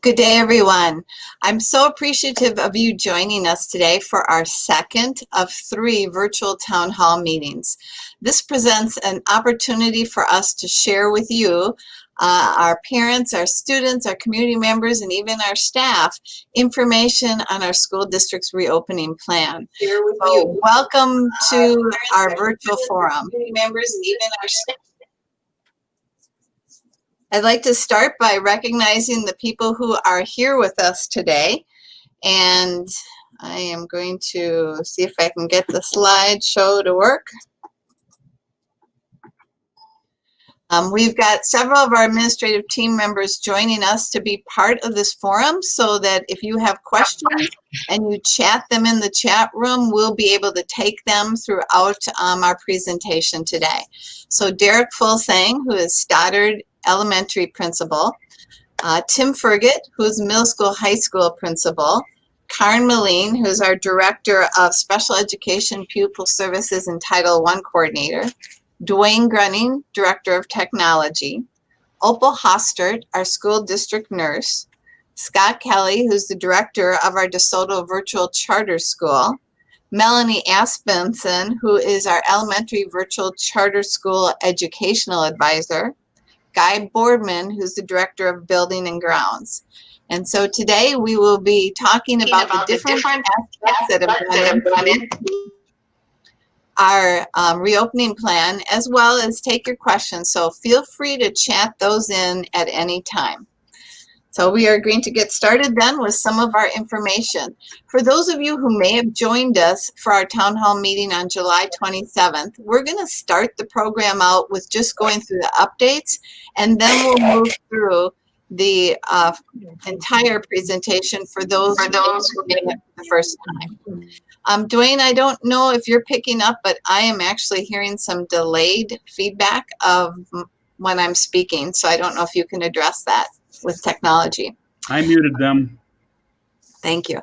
Good day, everyone. I'm so appreciative of you joining us today for our second of 3 virtual town hall meetings. This presents an opportunity for us to share with you, our parents, our students, our community members, and even our staff, information on our school district's reopening plan. So welcome to our virtual forum. Community members and even our staff. I'd like to start by recognizing the people who are here with us today. And I am going to see if I can get the slideshow to work. We've got several of our administrative team members joining us to be part of this forum, so that if you have questions and you chat them in the chat room, we'll be able to take them throughout our presentation today. So Derek Fulsang, who is Stoddard Elementary Principal, Tim Fergott, who's Middle School High School Principal, Karen Moline, who's our Director of Special Education Pupil Services and Title I Coordinator, Dwayne Grunning, Director of Technology, Opal Hostert, our School District Nurse, Scott Kelly, who's the Director of our DeSoto Virtual Charter School, Melanie Aspenson, who is our Elementary Virtual Charter School Educational Advisor, Guy Boardman, who's the Director of Building and Grounds. And so today we will be talking about the different aspects that have gone into our reopening plan, as well as take your questions. So feel free to chat those in at any time. So we are going to get started then with some of our information. For those of you who may have joined us for our town hall meeting on July 27th, we're going to start the program out with just going through the updates, and then we'll move through the entire presentation for those who made it for the first time. Dwayne, I don't know if you're picking up, but I am actually hearing some delayed feedback of when I'm speaking, so I don't know if you can address that with technology. I muted them. Thank you.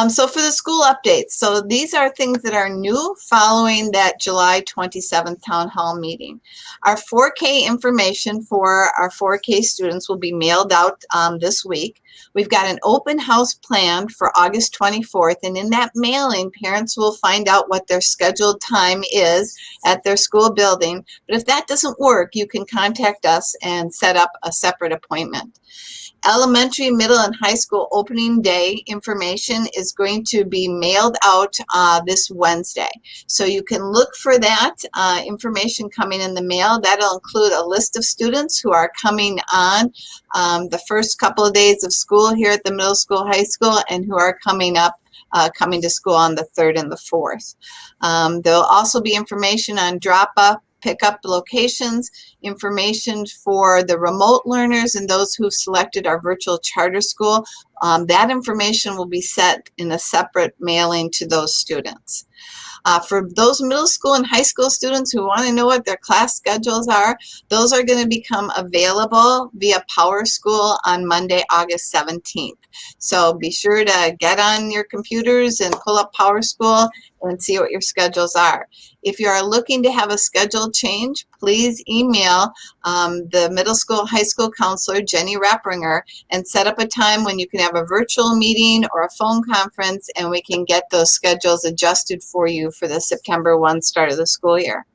So for the school updates, so these are things that are new following that July 27th town hall meeting. Our 4K information for our 4K students will be mailed out this week. We've got an open house planned for August 24th, and in that mailing, parents will find out what their scheduled time is at their school building. But if that doesn't work, you can contact us and set up a separate appointment. Elementary, middle, and high school opening day information is going to be mailed out this Wednesday. So you can look for that information coming in the mail. That'll include a list of students who are coming on the first couple of days of school here at the middle school, high school, and who are coming to school on the 3rd and the 4th. There'll also be information on drop-off, pick-up locations, information for the remote learners and those who've selected our virtual charter school. That information will be set in a separate mailing to those students. For those middle school and high school students who want to know what their class schedules are, those are going to become available via PowerSchool on Monday, August 17th. So be sure to get on your computers and pull up PowerSchool and see what your schedules are. If you are looking to have a schedule change, please email the middle school, high school counselor, Jenny Rappringer, and set up a time when you can have a virtual meeting or a phone conference, and we can get those schedules adjusted for you for the September 1 start of the school year.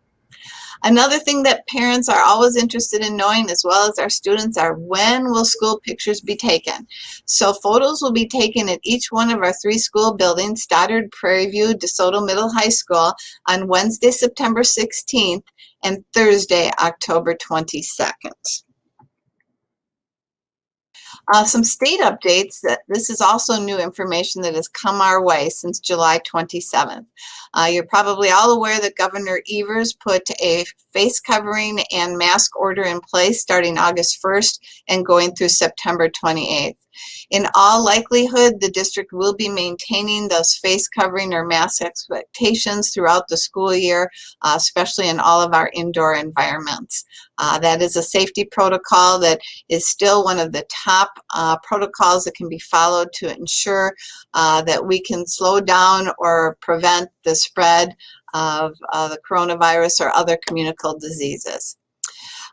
Another thing that parents are always interested in knowing, as well as our students, are when will school pictures be taken. So photos will be taken at each one of our 3 school buildings, Stoddard, Prairie View, DeSoto Middle High School, on Wednesday, September 16th and Thursday, October 22nd. Some state updates. This is also new information that has come our way since July 27th. You're probably all aware that Governor Evers put a face covering and mask order in place starting August 1st and going through September 28th. In all likelihood, the district will be maintaining those face covering or mask expectations throughout the school year, especially in all of our indoor environments. That is a safety protocol that is still one of the top protocols that can be followed to ensure that we can slow down or prevent the spread of the coronavirus or other communicable diseases.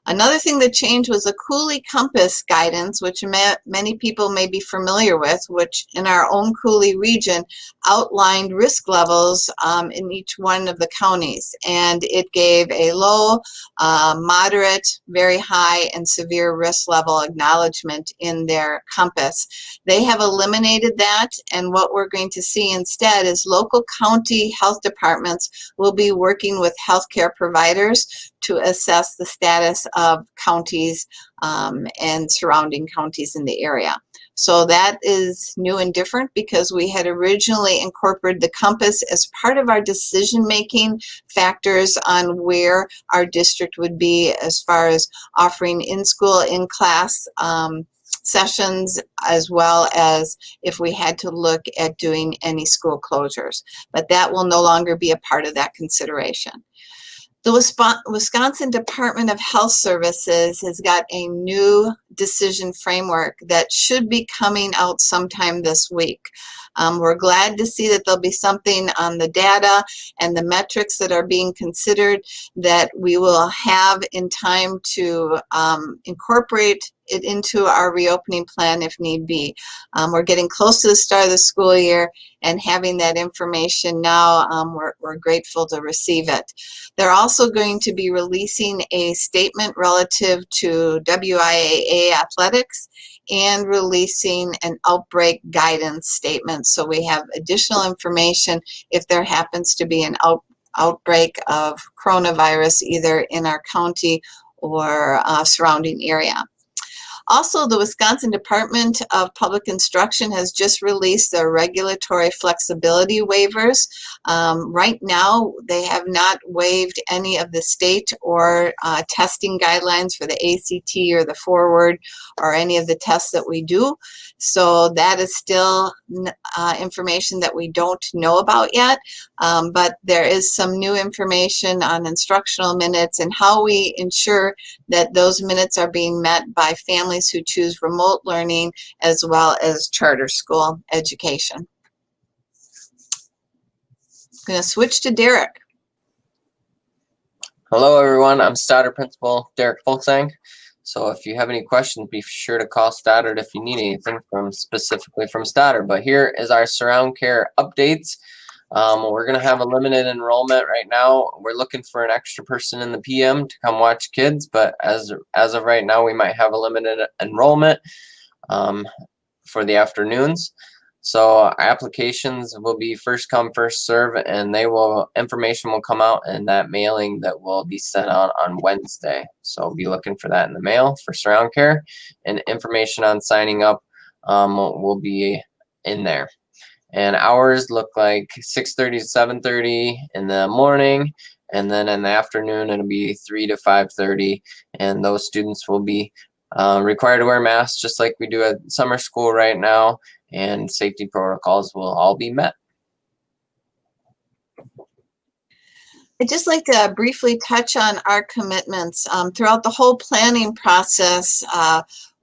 Another thing that changed was the Cooley Compass guidance, which many people may be familiar with, which in our own Cooley region outlined risk levels in each one of the counties. And it gave a low, moderate, very high, and severe risk level acknowledgement in their compass. They have eliminated that, and what we're going to see instead is local county health departments will be working with healthcare providers to assess the status of counties and surrounding counties in the area. So that is new and different because we had originally incorporated the compass as part of our decision-making factors on where our district would be as far as offering in-school, in-class sessions, as well as if we had to look at doing any school closures. But that will no longer be a part of that consideration. The Wisconsin Department of Health Services has got a new decision framework that should be coming out sometime this week. We're glad to see that there'll be something on the data and the metrics that are being considered that we will have in time to incorporate it into our reopening plan if need be. We're getting close to the start of the school year, and having that information now, we're grateful to receive it. They're also going to be releasing a statement relative to WIAA athletics and releasing an outbreak guidance statement, so we have additional information if there happens to be an outbreak of coronavirus either in our county or surrounding area. Also, the Wisconsin Department of Public Instruction has just released their regulatory flexibility waivers. Right now, they have not waived any of the state or testing guidelines for the ACT or the Forward or any of the tests that we do. So that is still information that we don't know about yet, but there is some new information on instructional minutes and how we ensure that those minutes are being met by families who choose remote learning as well as charter school education. I'm going to switch to Derek. Hello everyone, I'm Stoddard Principal Derek Folksang. So if you have any questions, be sure to call Stoddard if you need anything specifically from Stoddard. But here is our surround care updates. We're going to have a limited enrollment right now. We're looking for an extra person in the PM to come watch kids, but as of right now, we might have a limited enrollment for the afternoons. So applications will be first come, first serve, and information will come out in that mailing that will be sent out on Wednesday. So be looking for that in the mail for surround care, and information on signing up will be in there. And hours look like 6:30 to 7:30 in the morning, and then in the afternoon it'll be 3 to 5:30, and those students will be required to wear masks just like we do at summer school right now, and safety protocols will all be met. I'd just like to briefly touch on our commitments. Throughout the whole planning process,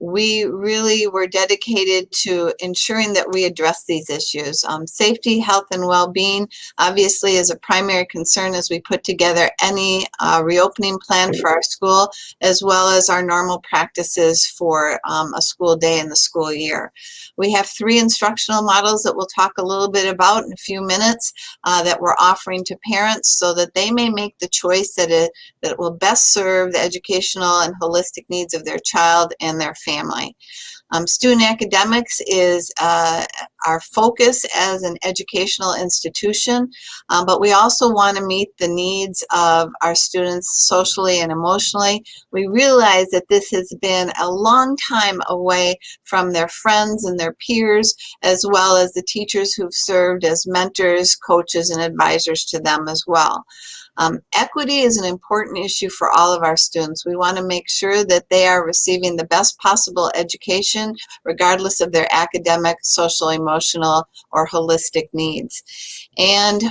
we really were dedicated to ensuring that we address these issues. Safety, health, and well-being obviously is a primary concern as we put together any reopening plan for our school, as well as our normal practices for a school day in the school year. We have 3 instructional models that we'll talk a little bit about in a few minutes that we're offering to parents so that they may make the choice that it will best serve the educational and holistic needs of their child and their family. Student academics is our focus as an educational institution, but we also want to meet the needs of our students socially and emotionally. We realize that this has been a long time away from their friends and their peers, as well as the teachers who've served as mentors, coaches, and advisors to them as well. Equity is an important issue for all of our students. We want to make sure that they are receiving the best possible education, regardless of their academic, social, emotional, or holistic needs. And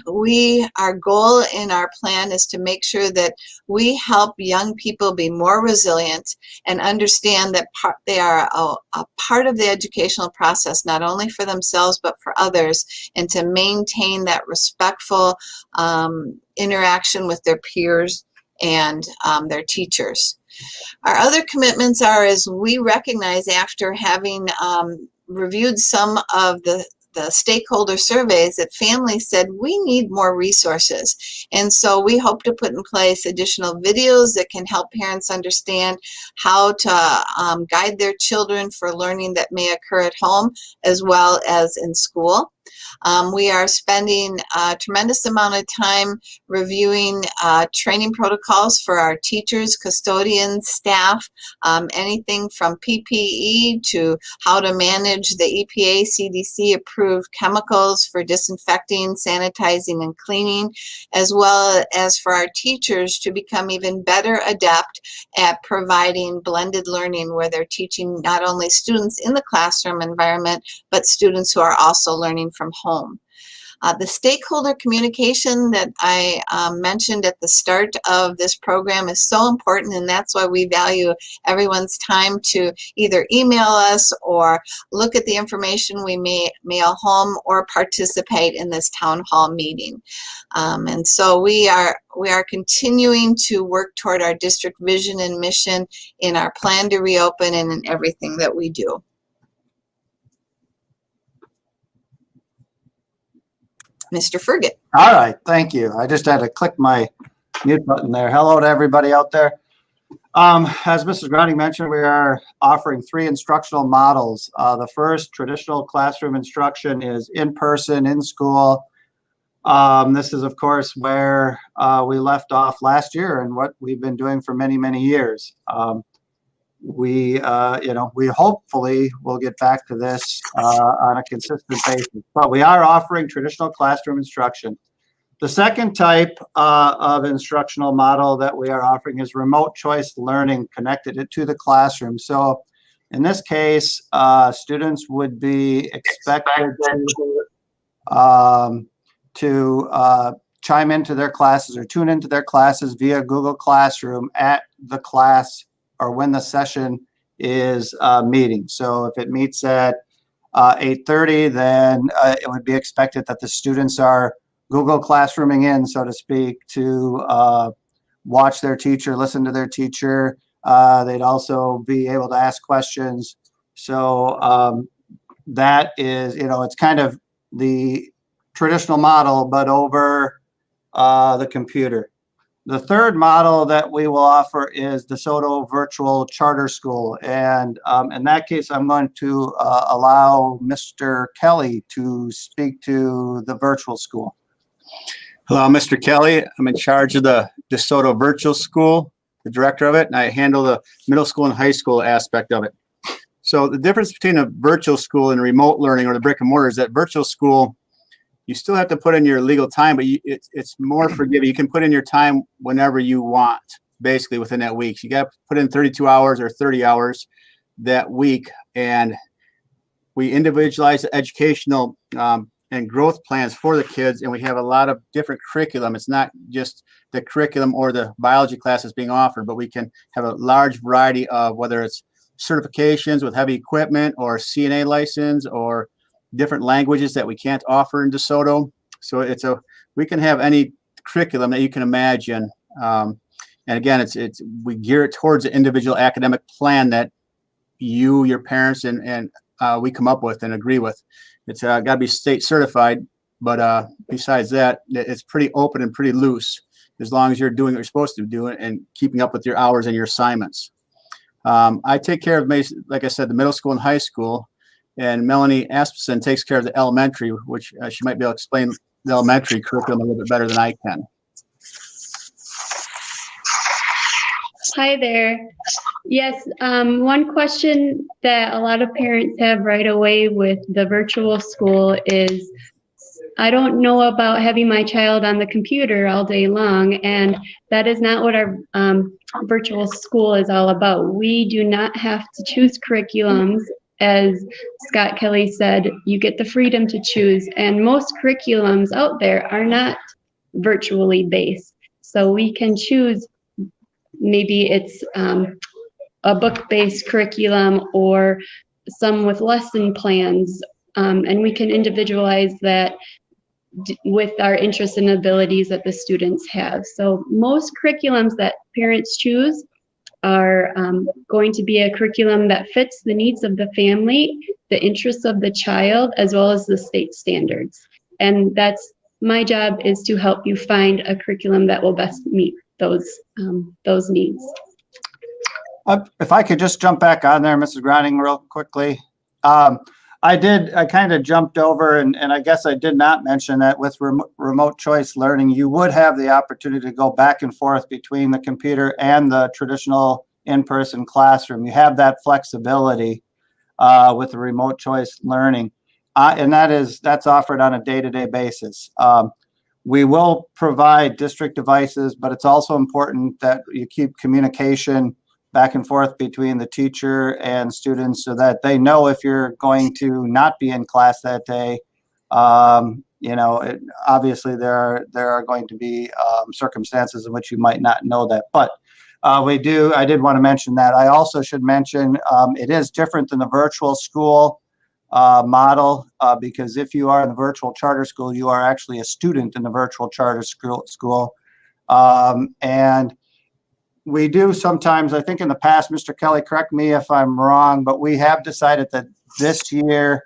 our goal in our plan is to make sure that we help young people be more resilient and understand that they are a part of the educational process, not only for themselves, but for others, and to maintain that respectful interaction with their peers and their teachers. Our other commitments are, as we recognize after having reviewed some of the stakeholder surveys, that families said we need more resources. And so we hope to put in place additional videos that can help parents understand how to guide their children for learning that may occur at home as well as in school. We are spending a tremendous amount of time reviewing training protocols for our teachers, custodians, staff, anything from PPE to how to manage the EPA, CDC approved chemicals for disinfecting, sanitizing, and cleaning, as well as for our teachers to become even better adept at providing blended learning, where they're teaching not only students in the classroom environment, but students who are also learning from home. The stakeholder communication that I mentioned at the start of this program is so important, and that's why we value everyone's time to either email us or look at the information we mail home or participate in this town hall meeting. And so we are continuing to work toward our district vision and mission in our plan to reopen and in everything that we do. Mr. Ferget. All right, thank you. I just had to click my mute button there. Hello to everybody out there. As Mrs. Grounding mentioned, we are offering 3 instructional models. The first, traditional classroom instruction, is in person, in school. This is, of course, where we left off last year and what we've been doing for many, many years. We hopefully will get back to this on a consistent basis, but we are offering traditional classroom instruction. The second type of instructional model that we are offering is remote choice learning connected to the classroom. So in this case, students would be expected to chime into their classes or tune into their classes via Google Classroom at the class or when the session is meeting. So if it meets at 8:30, then it would be expected that the students are Google Classrooming in, so to speak, to watch their teacher, listen to their teacher. They'd also be able to ask questions. So that is, it's kind of the traditional model, but over the computer. The third model that we will offer is DeSoto Virtual Charter School. And in that case, I'm going to allow Mr. Kelly to speak to the virtual school. Hello, Mr. Kelly. I'm in charge of the DeSoto Virtual School, the director of it, and I handle the middle school and high school aspect of it. So the difference between a virtual school and remote learning or the brick and mortar is that virtual school, you still have to put in your legal time, but it's more forgiving. You can put in your time whenever you want, basically within that week. So you got to put in 32 hours or 30 hours that week, and we individualize the educational and growth plans for the kids, and we have a lot of different curriculum. It's not just the curriculum or the biology classes being offered, but we can have a large variety of whether it's certifications with heavy equipment or CNA license or different languages that we can't offer in DeSoto. So we can have any curriculum that you can imagine. And again, we gear it towards the individual academic plan that you, your parents, and we come up with and agree with. It's got to be state certified, but besides that, it's pretty open and pretty loose as long as you're doing what you're supposed to do and keeping up with your hours and your assignments. I take care of, like I said, the middle school and high school. And Melanie Asmussen takes care of the elementary, which she might be able to explain the elementary curriculum a little bit better than I can. Hi there. Yes, one question that a lot of parents have right away with the virtual school is, I don't know about having my child on the computer all day long, and that is not what our virtual school is all about. We do not have to choose curriculums. As Scott Kelly said, you get the freedom to choose, and most curriculums out there are not virtually based. So we can choose, maybe it's a book-based curriculum or some with lesson plans, and we can individualize that with our interests and abilities that the students have. So most curriculums that parents choose are going to be a curriculum that fits the needs of the family, the interests of the child, as well as the state standards. And that's my job, is to help you find a curriculum that will best meet those needs. If I could just jump back on there, Mrs. Groning, real quickly. I kind of jumped over, and I guess I did not mention that with remote choice learning, you would have the opportunity to go back and forth between the computer and the traditional in-person classroom. You have that flexibility with the remote choice learning. And that's offered on a day-to-day basis. We will provide district devices, but it's also important that you keep communication back and forth between the teacher and students so that they know if you're going to not be in class that day. Obviously there are going to be circumstances in which you might not know that, but I did want to mention that. I also should mention it is different than the virtual school model, because if you are in the virtual charter school, you are actually a student in the virtual charter school. And we do sometimes, I think in the past, Mr. Kelly, correct me if I'm wrong, but we have decided that this year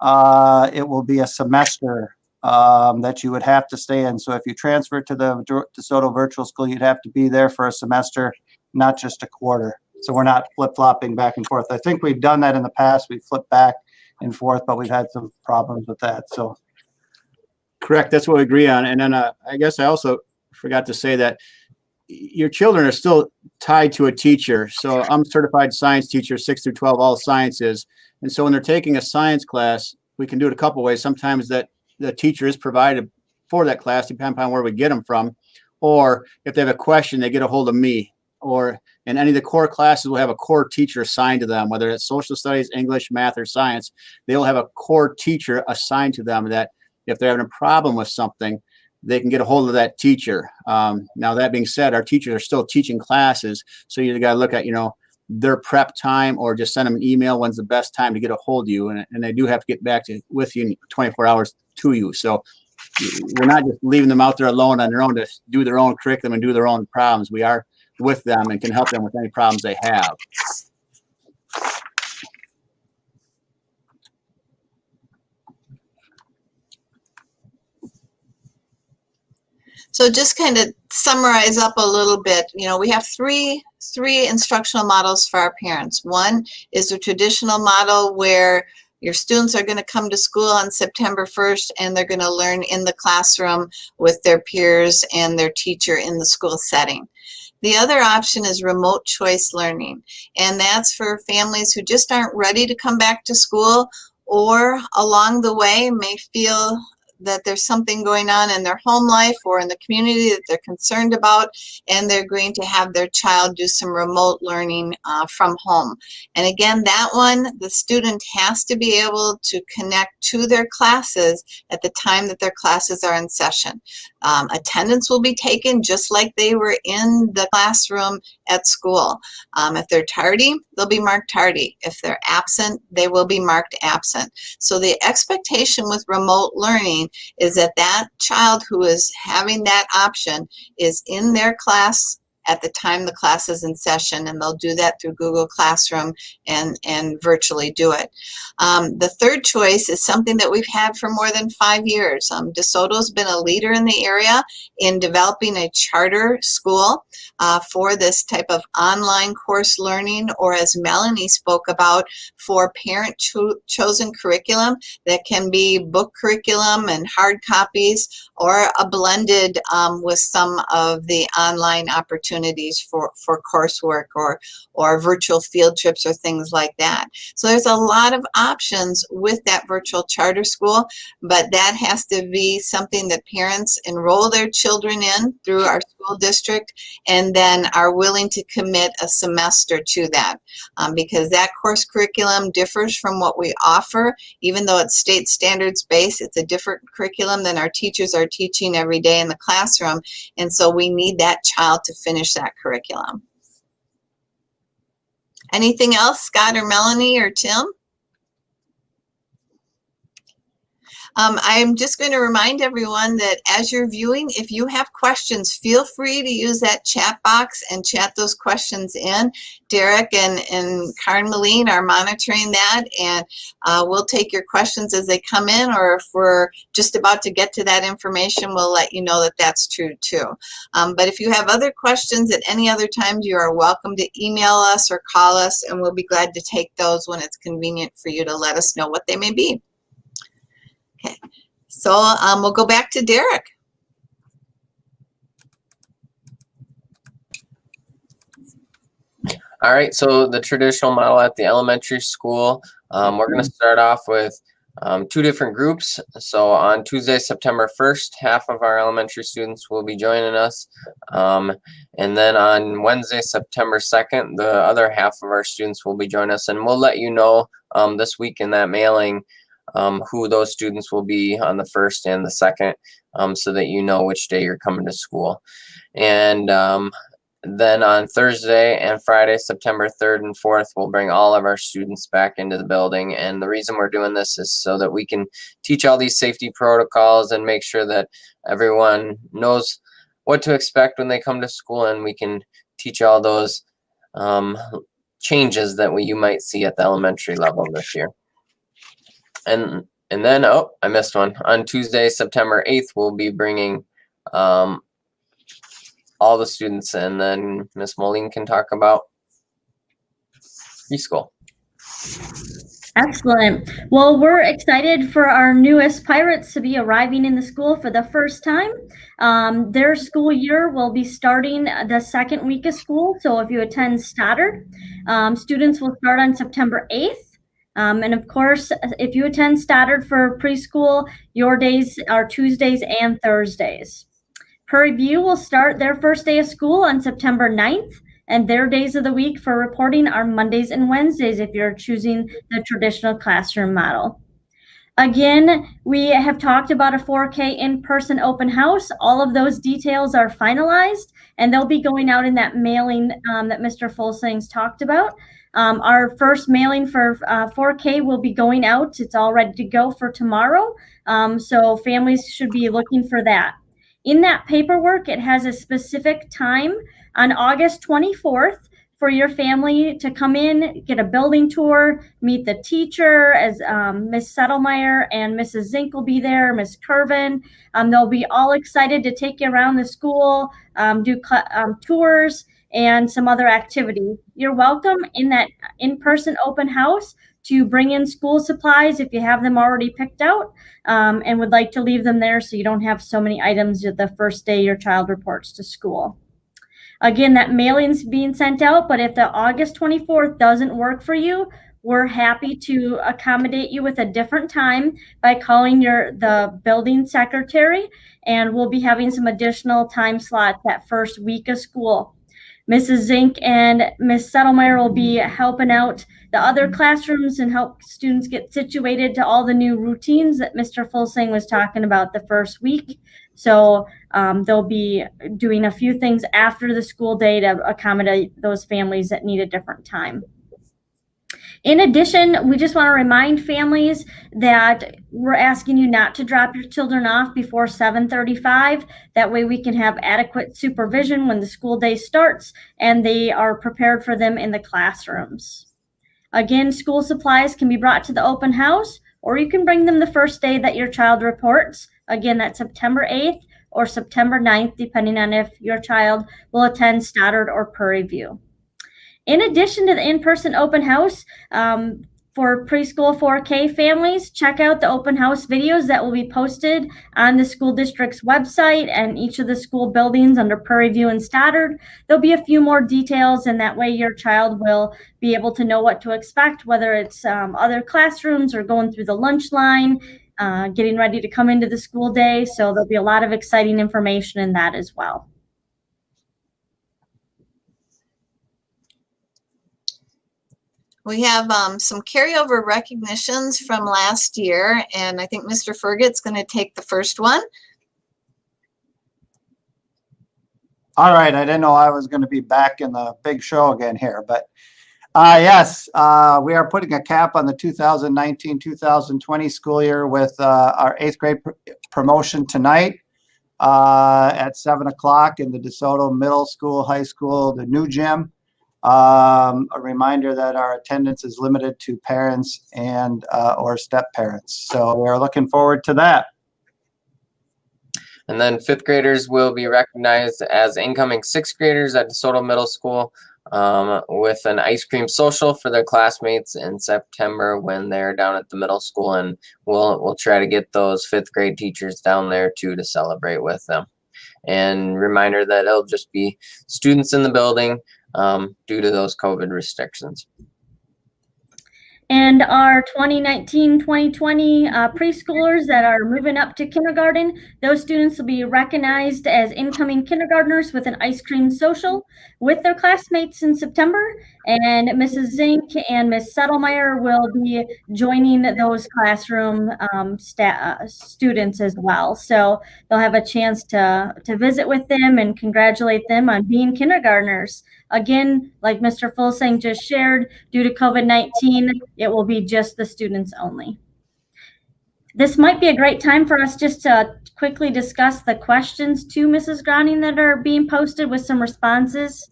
it will be a semester that you would have to stay in. So if you transfer to the DeSoto virtual school, you'd have to be there for a semester, not just a quarter. So we're not flip-flopping back and forth. I think we've done that in the past. We flipped back and forth, but we've had some problems with that. So Correct. That's what we agree on. And then I guess I also forgot to say that your children are still tied to a teacher. So I'm a certified science teacher, 6 through 12, all sciences. And so when they're taking a science class, we can do it a couple ways. Sometimes that the teacher is provided for that class, depending upon where we get them from. Or if they have a question, they get a hold of me. Or in any of the core classes, we'll have a core teacher assigned to them, whether it's social studies, English, math, or science. They'll have a core teacher assigned to them that if they're having a problem with something, they can get a hold of that teacher. Now, that being said, our teachers are still teaching classes. So you got to look at, their prep time, or just send them an email. When's the best time to get a hold of you? And they do have to get back with you in 24 hours to you. So we're not just leaving them out there alone on their own to do their own curriculum and do their own problems. We are with them and can help them with any problems they have. So just kind of summarize up a little bit, we have three instructional models for our parents. One is the traditional model where your students are going to come to school on September 1st and they're going to learn in the classroom with their peers and their teacher in the school setting. The other option is remote choice learning, and that's for families who just aren't ready to come back to school, or along the way may feel that there's something going on in their home life or in the community that they're concerned about, and they're going to have their child do some remote learning from home. And again, that one, the student has to be able to connect to their classes at the time that their classes are in session. Attendance will be taken just like they were in the classroom at school. If they're tardy, they'll be marked tardy. If they're absent, they will be marked absent. So the expectation with remote learning is that that child who is having that option is in their class at the time the class is in session, and they'll do that through Google Classroom and virtually do it. The third choice is something that we've had for more than 5 years. DeSoto's been a leader in the area in developing a charter school for this type of online course learning, or as Melanie spoke about, for parent-chosen curriculum that can be book curriculum and hard copies, or a blended with some of the online opportunities for coursework or virtual field trips or things like that. So there's a lot of options with that virtual charter school, but that has to be something that parents enroll their children in through our school district, and then are willing to commit a semester to that, because that course curriculum differs from what we offer. Even though it's state standards based, it's a different curriculum than our teachers are teaching every day in the classroom, and so we need that child to finish that curriculum. Anything else, Scott or Melanie or Tim? I'm just going to remind everyone that as you're viewing, if you have questions, feel free to use that chat box and chat those questions in. Derek and Karen Moline are monitoring that, and we'll take your questions as they come in, or if we're just about to get to that information, we'll let you know that that's true too. But if you have other questions at any other time, you are welcome to email us or call us, and we'll be glad to take those when it's convenient for you to let us know what they may be. Okay, so we'll go back to Derek. All right, so the traditional model at the elementary school, we're going to start off with 2 different groups. So on Tuesday, September 1st, half of our elementary students will be joining us. And then on Wednesday, September 2nd, the other half of our students will be joining us. And we'll let you know this week in that mailing who those students will be on the 1st and the 2nd, so that you know which day you're coming to school. And then on Thursday and Friday, September 3rd and 4th, we'll bring all of our students back into the building. And the reason we're doing this is so that we can teach all these safety protocols and make sure that everyone knows what to expect when they come to school, and we can teach all those changes that you might see at the elementary level this year. And then, oh, I missed one. On Tuesday, September 8th, we'll be bringing all the students, and then Ms. Moline can talk about preschool. Excellent. Well, we're excited for our newest pirates to be arriving in the school for the first time. Their school year will be starting the 2nd week of school. So if you attend Stoddard, students will start on September 8th. And of course, if you attend Stoddard for preschool, your days are Tuesdays and Thursdays. Prairie View will start their first day of school on September 9th, and their days of the week for reporting are Mondays and Wednesdays if you're choosing the traditional classroom model. Again, we have talked about a 4K in-person open house. All of those details are finalized, and they'll be going out in that mailing that Mr. Fulsang's talked about. Our first mailing for 4K will be going out. It's all ready to go for tomorrow, so families should be looking for that. In that paperwork, it has a specific time on August 24th for your family to come in, get a building tour, meet the teacher, as Ms. Settlemeyer and Mrs. Zink will be there, Ms. Curvin. They'll be all excited to take you around the school, do tours, and some other activity. You're welcome in that in-person open house to bring in school supplies if you have them already picked out, and would like to leave them there so you don't have so many items the first day your child reports to school. Again, that mailing's being sent out, but if the August 24th doesn't work for you, we're happy to accommodate you with a different time by calling the building secretary, and we'll be having some additional time slots that first week of school. Mrs. Zink and Ms. Settlemeyer will be helping out the other classrooms and help students get situated to all the new routines that Mr. Fulsang was talking about the first week. So they'll be doing a few things after the school day to accommodate those families that need a different time. In addition, we just want to remind families that we're asking you not to drop your children off before 7:35. That way we can have adequate supervision when the school day starts and they are prepared for them in the classrooms. Again, school supplies can be brought to the open house, or you can bring them the first day that your child reports. Again, that's September 8th or September 9th, depending on if your child will attend Stoddard or Prairie View. In addition to the in-person open house, for preschool 4K families, check out the open house videos that will be posted on the school district's website and each of the school buildings under Prairie View and Stoddard. There'll be a few more details, and that way your child will be able to know what to expect, whether it's other classrooms or going through the lunch line, getting ready to come into the school day. So there'll be a lot of exciting information in that as well. We have some carryover recognitions from last year, and I think Mr. Ferget's going to take the first one. All right, I didn't know I was going to be back in the big show again here, but Yes, we are putting a cap on the 2019-2020 school year with our 8th grade promotion tonight at 7 o'clock in the DeSoto Middle School, High School, the new gym. A reminder that our attendance is limited to parents and or step parents. So we're looking forward to that. And then 5th graders will be recognized as incoming 6th graders at DeSoto Middle School with an ice cream social for their classmates in September when they're down at the middle school, and we'll try to get those 5th grade teachers down there too to celebrate with them. And reminder that it'll just be students in the building due to those COVID restrictions. And our 2019-2020 preschoolers that are moving up to kindergarten, those students will be recognized as incoming kindergartners with an ice cream social with their classmates in September. And Mrs. Zink and Ms. Settlemeyer will be joining those classroom students as well. So they'll have a chance to visit with them and congratulate them on being kindergartners. Again, like Mr. Fulsang just shared, due to COVID-19, it will be just the students only. This might be a great time for us just to quickly discuss the questions to Mrs. Groning that are being posted with some responses.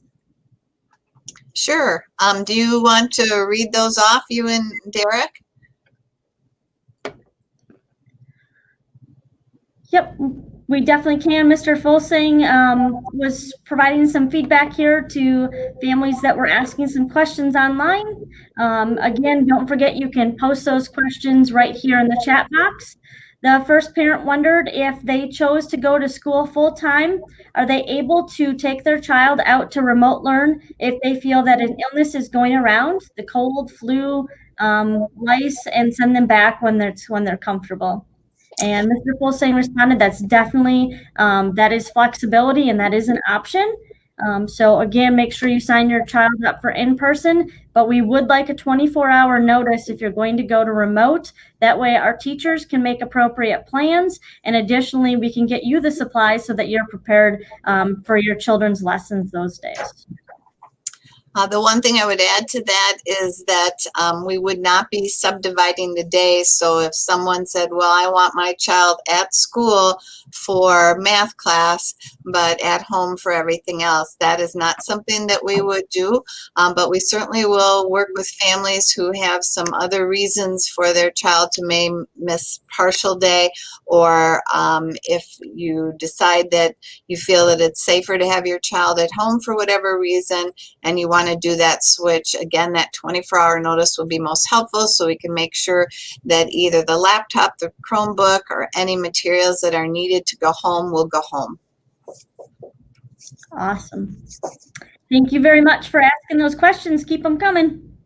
Sure. Do you want to read those off, you and Derek? Yep, we definitely can. Mr. Fulsang was providing some feedback here to families that were asking some questions online. Again, don't forget you can post those questions right here in the chat box. The first parent wondered if they chose to go to school full-time, are they able to take their child out to remote learn if they feel that an illness is going around, the cold, flu, lice, and send them back when they're comfortable? And Mr. Fulsang responded, that's definitely, that is flexibility and that is an option. So again, make sure you sign your child up for in-person, but we would like a 24-hour notice if you're going to go to remote. That way our teachers can make appropriate plans. And additionally, we can get you the supplies so that you're prepared for your children's lessons those days. The one thing I would add to that is that we would not be subdividing the day. So if someone said, well, I want my child at school for math class, but at home for everything else, that is not something that we would do. But we certainly will work with families who have some other reasons for their child to may miss partial day, or if you decide that you feel that it's safer to have your child at home for whatever reason, and you want to do that switch, again, that 24-hour notice will be most helpful so we can make sure that either the laptop, the Chromebook, or any materials that are needed to go home will go home. Awesome. Thank you very much for asking those questions. Keep them coming.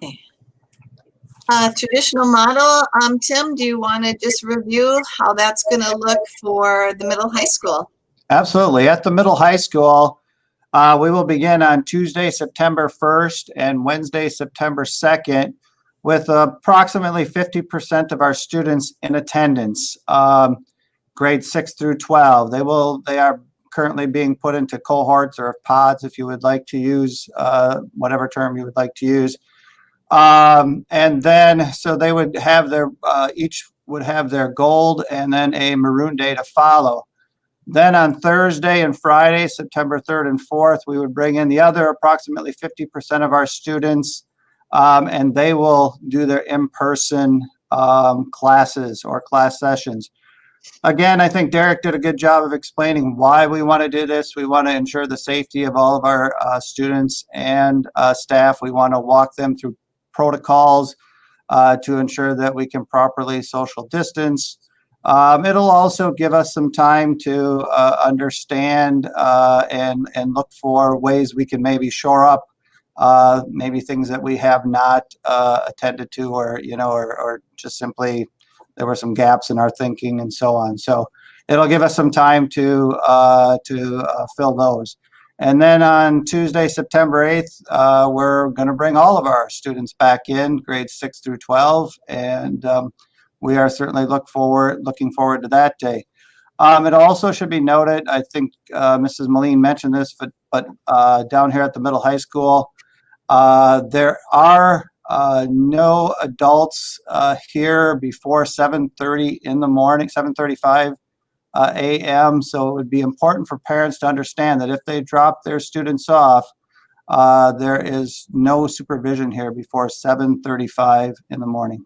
Okay. Traditional model, Tim, do you want to just review how that's going to look for the middle high school? Absolutely. At the middle high school, we will begin on Tuesday, September 1st and Wednesday, September 2nd, with approximately 50% of our students in attendance, grades 6 through 12. They are currently being put into cohorts or pods, if you would like to use whatever term you would like to use. And then, so they would have their, each would have their gold and then a maroon day to follow. Then on Thursday and Friday, September 3rd and 4th, we would bring in the other approximately 50% of our students, and they will do their in-person classes or class sessions. Again, I think Derek did a good job of explaining why we want to do this. We want to ensure the safety of all of our students and staff. We want to walk them through protocols to ensure that we can properly social distance. It'll also give us some time to understand and look for ways we can maybe shore up maybe things that we have not attended to, or or just simply there were some gaps in our thinking and so on. So it'll give us some time to fill those. And then on Tuesday, September 8th, we're going to bring all of our students back in, grades 6 through 12, and we are certainly looking forward to that day. It also should be noted, I think Mrs. Moline mentioned this, but down here at the middle high school, there are no adults here before 7:30 in the morning, 7:35 a.m. So it would be important for parents to understand that if they drop their students off, there is no supervision here before 7:35 in the morning.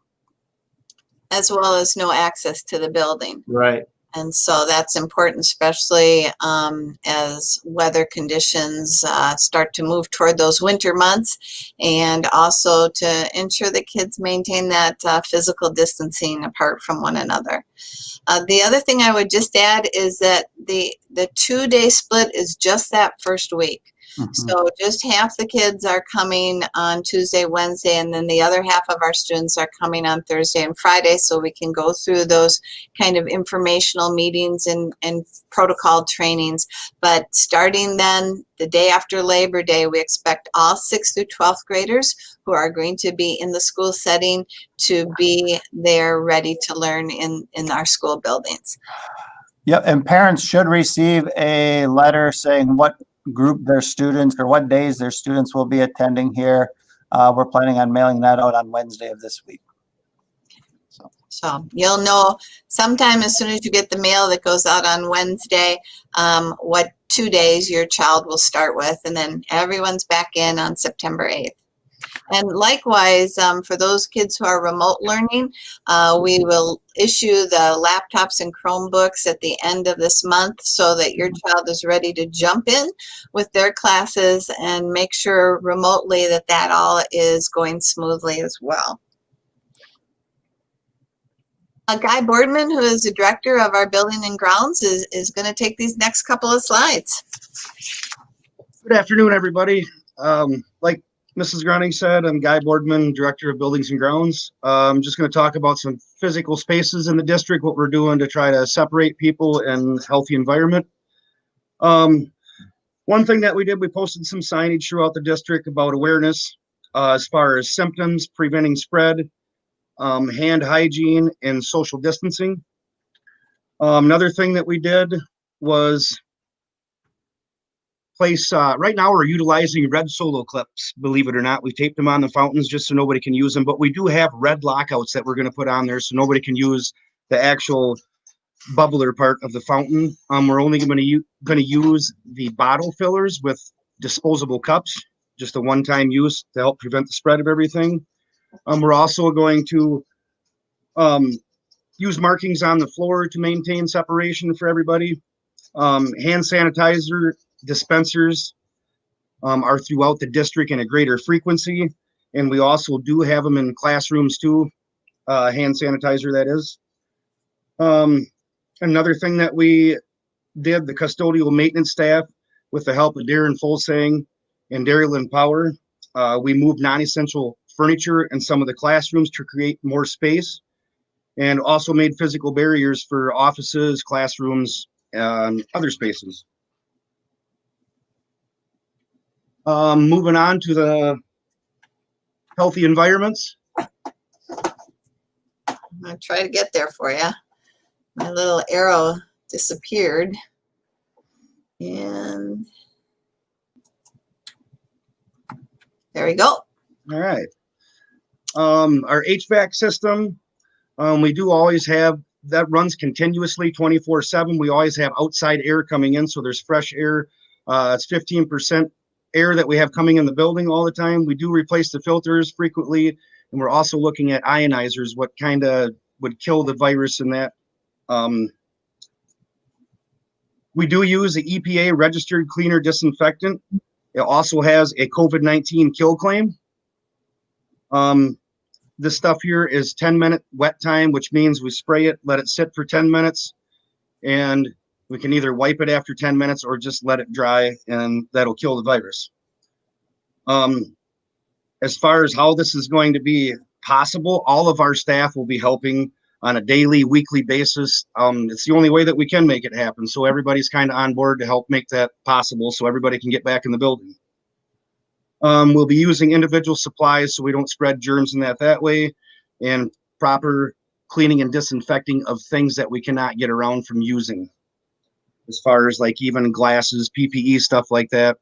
As well as no access to the building. Right. And so that's important, especially as weather conditions start to move toward those winter months, and also to ensure that kids maintain that physical distancing apart from one another. The other thing I would just add is that the 2-day split is just that first week. So just half the kids are coming on Tuesday, Wednesday, and then the other half of our students are coming on Thursday and Friday, so we can go through those kind of informational meetings and protocol trainings. But starting then, the day after Labor Day, we expect all 6th through 12th graders who are going to be in the school setting to be there ready to learn in our school buildings. Yep, and parents should receive a letter saying what group their students or what days their students will be attending here. We're planning on mailing that out on Wednesday of this week. So you'll know sometime as soon as you get the mail that goes out on Wednesday, what 2 days your child will start with, and then everyone's back in on September 8th. And likewise, for those kids who are remote learning, we will issue the laptops and Chromebooks at the end of this month so that your child is ready to jump in with their classes and make sure remotely that that all is going smoothly as well. Guy Boardman, who is the director of our building and grounds, is going to take these next couple of slides. Good afternoon, everybody. Like Mrs. Grunning said, I'm Guy Boardman, Director of Buildings and Grounds. I'm just going to talk about some physical spaces in the district, what we're doing to try to separate people in a healthy environment. One thing that we did, we posted some signage throughout the district about awareness as far as symptoms, preventing spread, hand hygiene, and social distancing. Another thing that we did was place, right now we're utilizing red solo clips, believe it or not. We taped them on the fountains just so nobody can use them, but we do have red lockouts that we're going to put on there so nobody can use the actual bubbler part of the fountain. We're only going to use the bottle fillers with disposable cups, just a one-time use to help prevent the spread of everything. We're also going to use markings on the floor to maintain separation for everybody. Hand sanitizer dispensers are throughout the district in a greater frequency, and we also do have them in classrooms too, hand sanitizer that is. Another thing that we did, the custodial maintenance staff, with the help of Darren Folsang and Darylyn Power, we moved non-essential furniture in some of the classrooms to create more space, and also made physical barriers for offices, classrooms, and other spaces. Moving on to the healthy environments. I'm going to try to get there for you. My little arrow disappeared. And there we go. All right. Our HVAC system, we do always have, that runs continuously 24/7. We always have outside air coming in, so there's fresh air. It's 15% air that we have coming in the building all the time. We do replace the filters frequently, and we're also looking at ionizers, what kind of would kill the virus in that. We do use the EPA registered cleaner disinfectant. It also has a COVID-19 kill claim. This stuff here is 10-minute wet time, which means we spray it, let it sit for 10 minutes, and we can either wipe it after 10 minutes or just let it dry, and that'll kill the virus. As far as how this is going to be possible, all of our staff will be helping on a daily, weekly basis. It's the only way that we can make it happen. So everybody's kind of on board to help make that possible so everybody can get back in the building. We'll be using individual supplies so we don't spread germs in that way, and proper cleaning and disinfecting of things that we cannot get around from using. as far as like even glasses, PPE, stuff like that,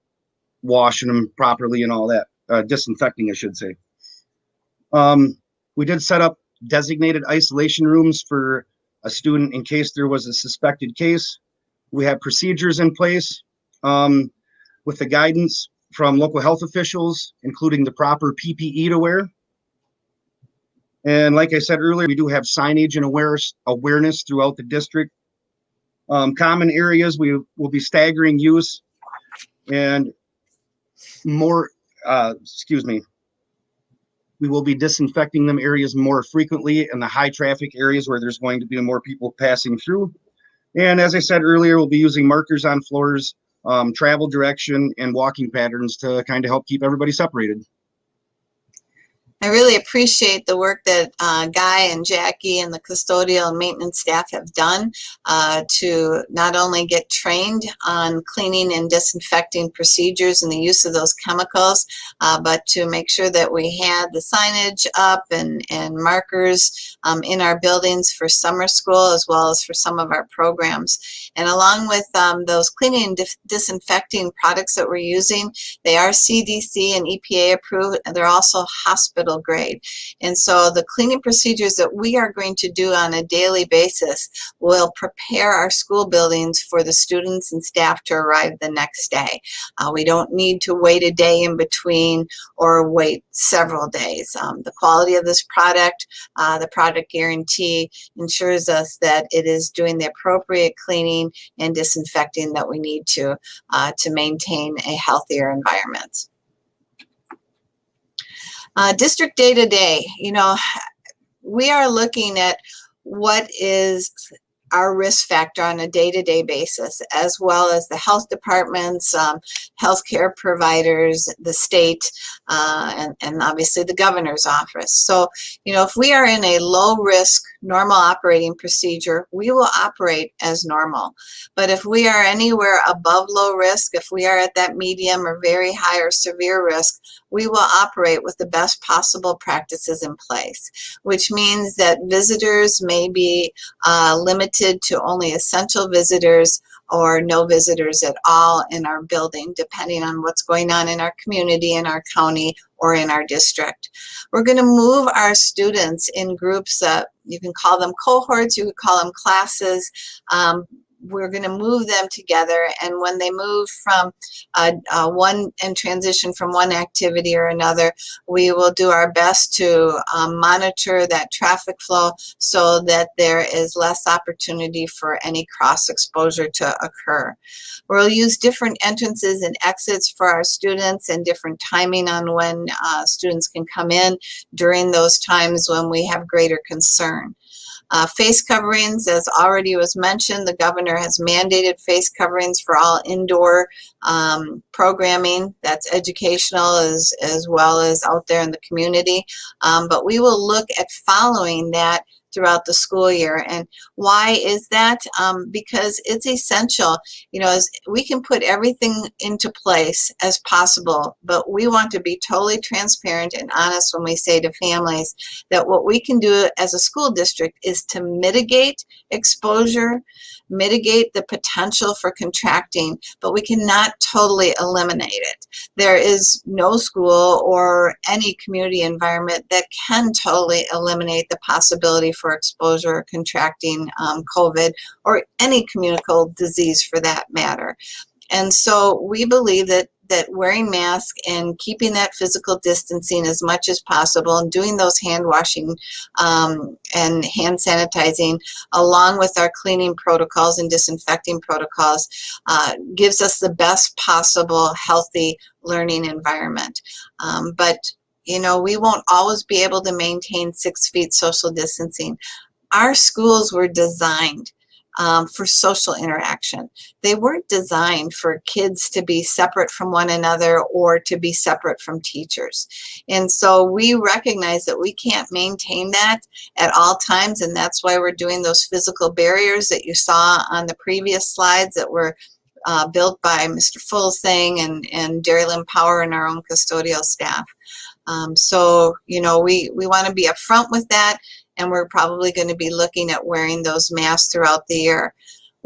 washing them properly and all that, disinfecting, I should say. We did set up designated isolation rooms for a student in case there was a suspected case. We have procedures in place with the guidance from local health officials, including the proper PPE to wear. And like I said earlier, we do have signage and awareness throughout the district. Common areas, we will be staggering use and more, we will be disinfecting them areas more frequently in the high traffic areas where there's going to be more people passing through. And as I said earlier, we'll be using markers on floors, travel direction, and walking patterns to kind of help keep everybody separated. I really appreciate the work that Guy and Jackie and the custodial and maintenance staff have done to not only get trained on cleaning and disinfecting procedures and the use of those chemicals, but to make sure that we had the signage up and markers in our buildings for summer school as well as for some of our programs. And along with those cleaning and disinfecting products that we're using, they are CDC and EPA approved, and they're also hospital grade. And so the cleaning procedures that we are going to do on a daily basis will prepare our school buildings for the students and staff to arrive the next day. We don't need to wait a day in between or wait several days. The quality of this product, the product guarantee ensures us that it is doing the appropriate cleaning and disinfecting that we need to maintain a healthier environment. District day-to-day, you know, we are looking at what is our risk factor on a day-to-day basis, as well as the health departments, healthcare providers, the state, and obviously the governor's office. So, you know, if we are in a low-risk, normal operating procedure, we will operate as normal. But if we are anywhere above low risk, if we are at that medium or very high or severe risk, we will operate with the best possible practices in place, which means that visitors may be limited to only essential visitors or no visitors at all in our building, depending on what's going on in our community, in our county, or in our district. We're going to move our students in groups, you can call them cohorts, you could call them classes. We're going to move them together, and when they move from one and transition from one activity or another, we will do our best to monitor that traffic flow so that there is less opportunity for any cross exposure to occur. We'll use different entrances and exits for our students and different timing on when students can come in during those times when we have greater concern. Face coverings, as already was mentioned, the governor has mandated face coverings for all indoor programming that's educational as well as out there in the community. But we will look at following that throughout the school year. And why is that? Because it's essential. You know, as we can put everything into place as possible, but we want to be totally transparent and honest when we say to families that what we can do as a school district is to mitigate exposure, mitigate the potential for contracting, but we cannot totally eliminate it. There is no school or any community environment that can totally eliminate the possibility for exposure or contracting COVID or any communicable disease for that matter. And so we believe that wearing masks and keeping that physical distancing as much as possible and doing those hand washing and hand sanitizing along with our cleaning protocols and disinfecting protocols gives us the best possible healthy learning environment. But you know, we won't always be able to maintain 6 feet social distancing. Our schools were designed for social interaction. They weren't designed for kids to be separate from one another or to be separate from teachers. And so we recognize that we can't maintain that at all times, and that's why we're doing those physical barriers that you saw on the previous slides that were built by Mr. Fulsang and Dairy Lynn Power and our own custodial staff. So, you know, we want to be upfront with that, and we're probably going to be looking at wearing those masks throughout the year.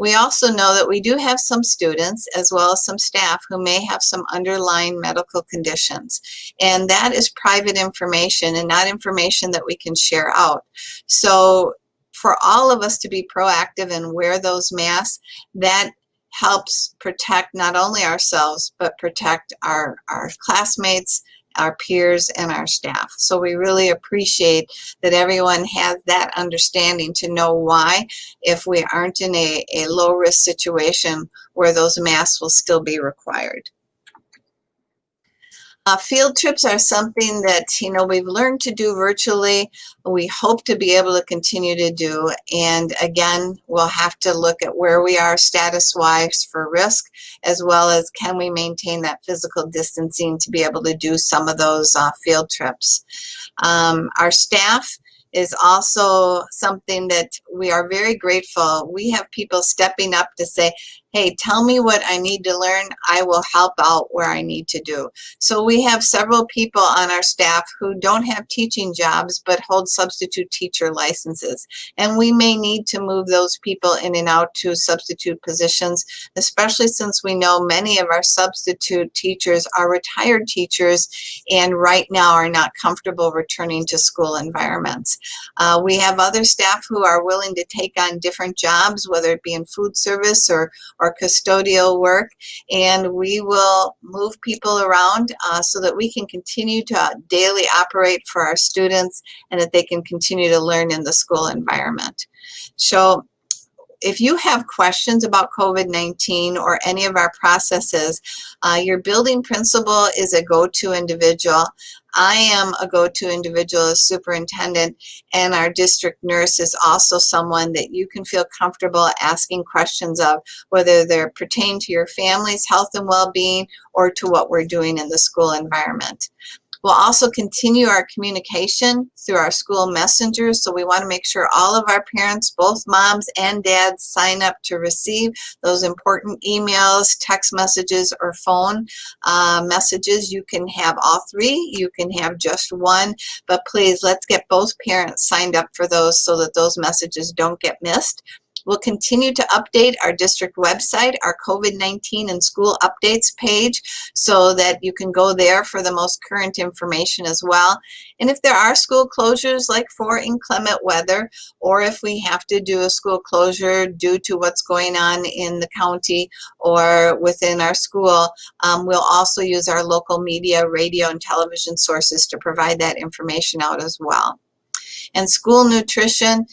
We also know that we do have some students as well as some staff who may have some underlying medical conditions, and that is private information and not information that we can share out. So for all of us to be proactive and wear those masks, that helps protect not only ourselves, but protect our classmates, our peers, and our staff. So we really appreciate that everyone has that understanding to know why, if we aren't in a low-risk situation, where those masks will still be required. Field trips are something that, you know, we've learned to do virtually. We hope to be able to continue to do. And again, we'll have to look at where we are status-wise for risk, as well as can we maintain that physical distancing to be able to do some of those field trips. Our staff is also something that we are very grateful. We have people stepping up to say, hey, tell me what I need to learn. I will help out where I need to do. So we have several people on our staff who don't have teaching jobs but hold substitute teacher licenses. And we may need to move those people in and out to substitute positions, especially since we know many of our substitute teachers are retired teachers and right now are not comfortable returning to school environments. We have other staff who are willing to take on different jobs, whether it be in food service or custodial work, and we will move people around so that we can continue to daily operate for our students and that they can continue to learn in the school environment. So if you have questions about COVID-19 or any of our processes, your building principal is a go-to individual. I am a go-to individual as superintendent, and our district nurse is also someone that you can feel comfortable asking questions of, whether they're pertain to your family's health and well-being or to what we're doing in the school environment. We'll also continue our communication through our school messengers, so we want to make sure all of our parents, both moms and dads, sign up to receive those important emails, text messages, or phone messages. You can have all three, you can have just one, but please let's get both parents signed up for those so that those messages don't get missed. We'll continue to update our district website, our COVID-19 and school updates page, so that you can go there for the most current information as well. And if there are school closures, like for inclement weather, or if we have to do a school closure due to what's going on in the county or within our school, we'll also use our local media, radio, and television sources to provide that information out as well. And school nutrition,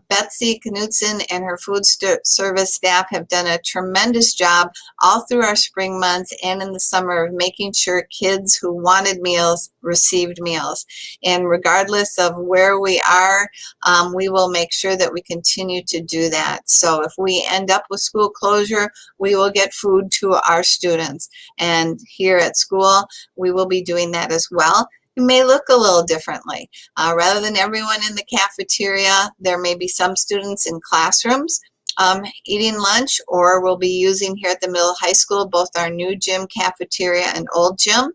Betsy Knudsen and her food service staff have done a tremendous job all through our spring months and in the summer of making sure kids who wanted meals received meals. And regardless of where we are, we will make sure that we continue to do that. So if we end up with school closure, we will get food to our students. And here at school, we will be doing that as well. It may look a little differently. Rather than everyone in the cafeteria, there may be some students in classrooms eating lunch, or we'll be using here at the middle high school both our new gym cafeteria and old gym.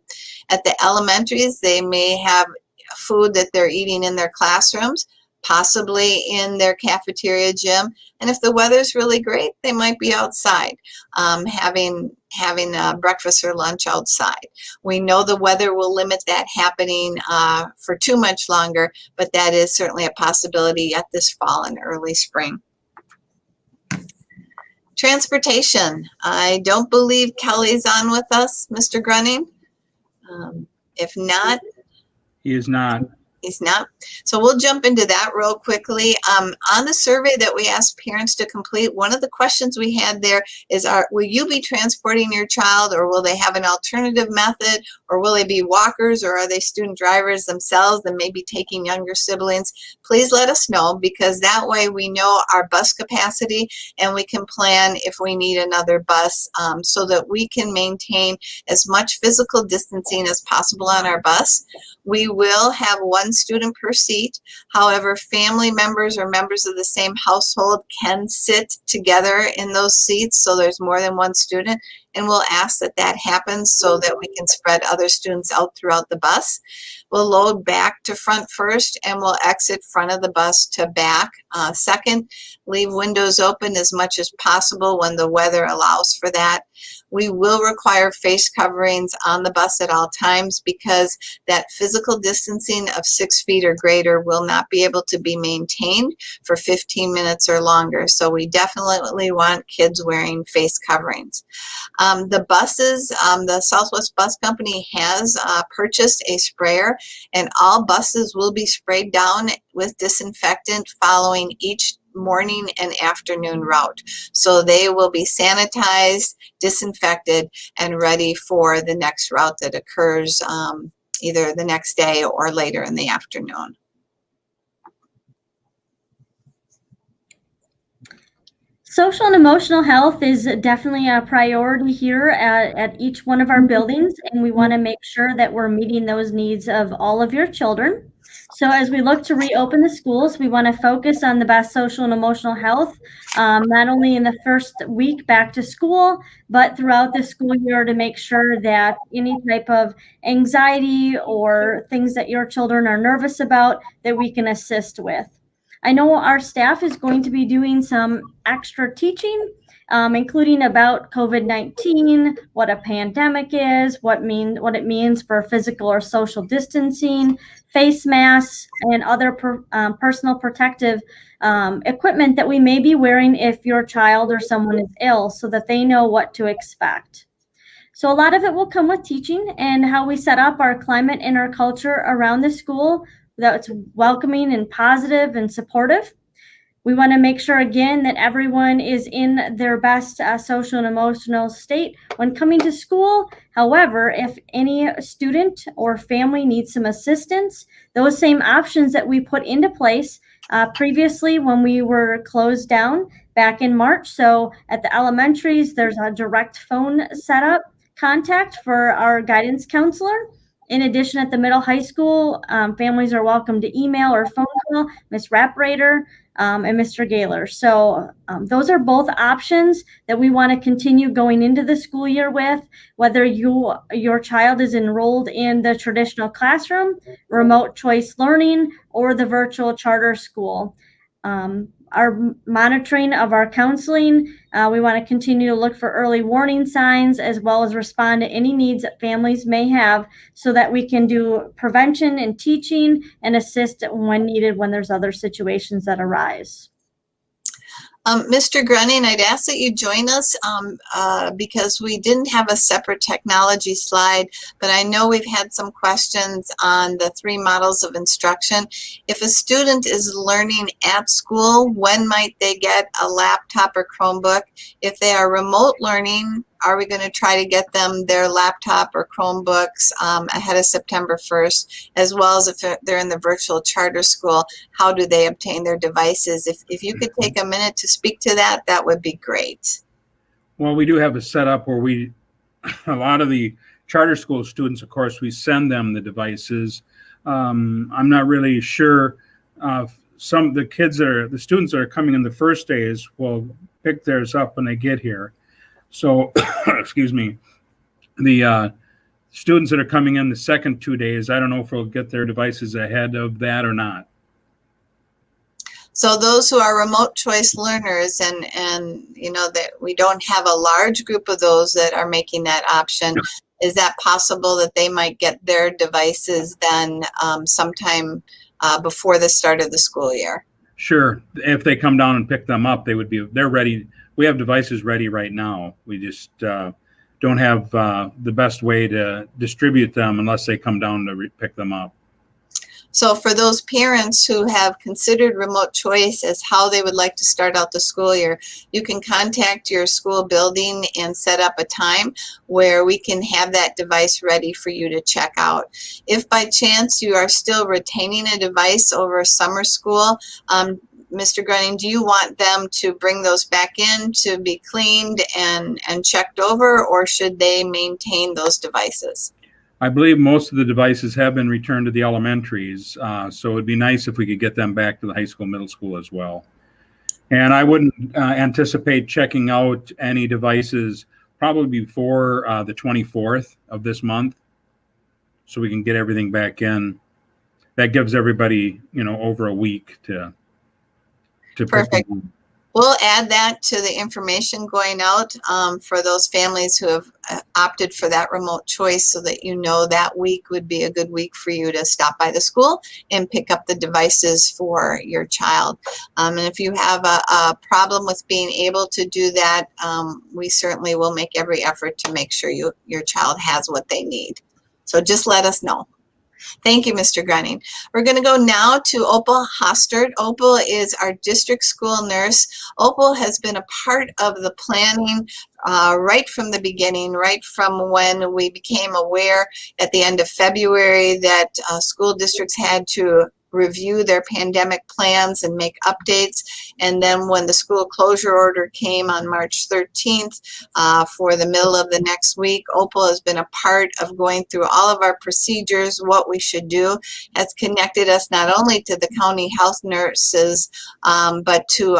At the elementaries, they may have food that they're eating in their classrooms, possibly in their cafeteria gym. And if the weather's really great, they might be outside having breakfast or lunch outside. We know the weather will limit that happening for too much longer, but that is certainly a possibility yet this fall and early spring. Transportation. I don't believe Kelly's on with us, Mr. Grunning. If not, He is not. he's not. So we'll jump into that real quickly. On the survey that we asked parents to complete, one of the questions we had there is, will you be transporting your child, or will they have an alternative method, or will they be walkers, or are they student drivers themselves and maybe taking younger siblings? Please let us know, because that way we know our bus capacity and we can plan if we need another bus, so that we can maintain as much physical distancing as possible on our bus. We will have one student per seat. However, family members or members of the same household can sit together in those seats, so there's more than one student. and we'll ask that that happens so that we can spread other students out throughout the bus. We'll load back to front first, and we'll exit front of the bus to back second. Leave windows open as much as possible when the weather allows for that. We will require face coverings on the bus at all times because that physical distancing of 6 feet or greater will not be able to be maintained for 15 minutes or longer. So we definitely want kids wearing face coverings. The buses, the Southwest Bus Company has purchased a sprayer, and all buses will be sprayed down with disinfectant following each morning and afternoon route. So they will be sanitized, disinfected, and ready for the next route that occurs either the next day or later in the afternoon. Social and emotional health is definitely a priority here at each one of our buildings, and we want to make sure that we're meeting those needs of all of your children. So as we look to reopen the schools, we want to focus on the best social and emotional health, not only in the first week back to school, but throughout the school year to make sure that any type of anxiety or things that your children are nervous about, that we can assist with. I know our staff is going to be doing some extra teaching, including about COVID-19, what a pandemic is, what it means for physical or social distancing, face masks, and other personal protective equipment that we may be wearing if your child or someone is ill, so that they know what to expect. So a lot of it will come with teaching and how we set up our climate and our culture around the school that's welcoming and positive and supportive. We want to make sure, again, that everyone is in their best social and emotional state when coming to school. However, if any student or family needs some assistance, those same options that we put into place previously when we were closed down back in March. So at the elementaries, there's a direct phone setup contact for our guidance counselor. In addition, at the middle high school, families are welcome to email or phone call Ms. Rapprater and Mr. Gaylor. So those are both options that we want to continue going into the school year with, whether your child is enrolled in the traditional classroom, remote choice learning, or the virtual charter school. Our monitoring of our counseling, we want to continue to look for early warning signs as well as respond to any needs that families may have so that we can do prevention and teaching and assist when needed when there's other situations that arise. Mr. Grunning, I'd ask that you join us because we didn't have a separate technology slide, but I know we've had some questions on the 3 models of instruction. If a student is learning at school, when might they get a laptop or Chromebook? If they are remote learning, are we going to try to get them their laptop or Chromebooks ahead of September 1st, as well as if they're in the virtual charter school, how do they obtain their devices? If you could take a minute to speak to that, that would be great. Well, we do have a setup where a lot of the charter school students, of course, we send them the devices. I'm not really sure. Some of the students that are coming in the first days will pick theirs up when they get here. So, excuse me, the students that are coming in the second 2 days, I don't know if we'll get their devices ahead of that or not. So those who are remote choice learners, and you know that we don't have a large group of those that are making that option, is that possible that they might get their devices then sometime before the start of the school year? Sure. If they come down and pick them up, they're ready. We have devices ready right now. We just don't have the best way to distribute them unless they come down to pick them up. So for those parents who have considered remote choice as how they would like to start out the school year, you can contact your school building and set up a time where we can have that device ready for you to check out. If by chance you are still retaining a device over summer school, Mr. Grunning, do you want them to bring those back in to be cleaned and checked over, or should they maintain those devices? I believe most of the devices have been returned to the elementaries, so it'd be nice if we could get them back to the high school, middle school as well. And I wouldn't anticipate checking out any devices probably before the 24th of this month, so we can get everything back in. That gives everybody, over a week to Perfect. We'll add that to the information going out for those families who have opted for that remote choice, so that that week would be a good week for you to stop by the school and pick up the devices for your child. And if you have a problem with being able to do that, we certainly will make every effort to make sure your child has what they need. So just let us know. Thank you, Mr. Grunning. We're going to go now to Opal Hostert. Opal is our district school nurse. Opal has been a part of the planning right from the beginning, right from when we became aware at the end of February that school districts had to review their pandemic plans and make updates. And then when the school closure order came on March 13th for the middle of the next week, Opal has been a part of going through all of our procedures, what we should do, has connected us not only to the county health nurses, but to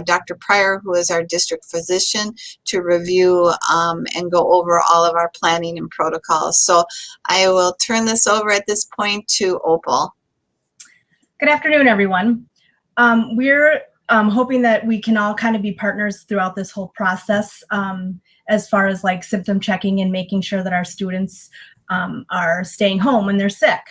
Dr. Pryor, who is our district physician, to review and go over all of our planning and protocols. So I will turn this over at this point to Opal. Good afternoon, everyone. We're hoping that we can all kind of be partners throughout this whole process as far as like symptom checking and making sure that our students are staying home when they're sick.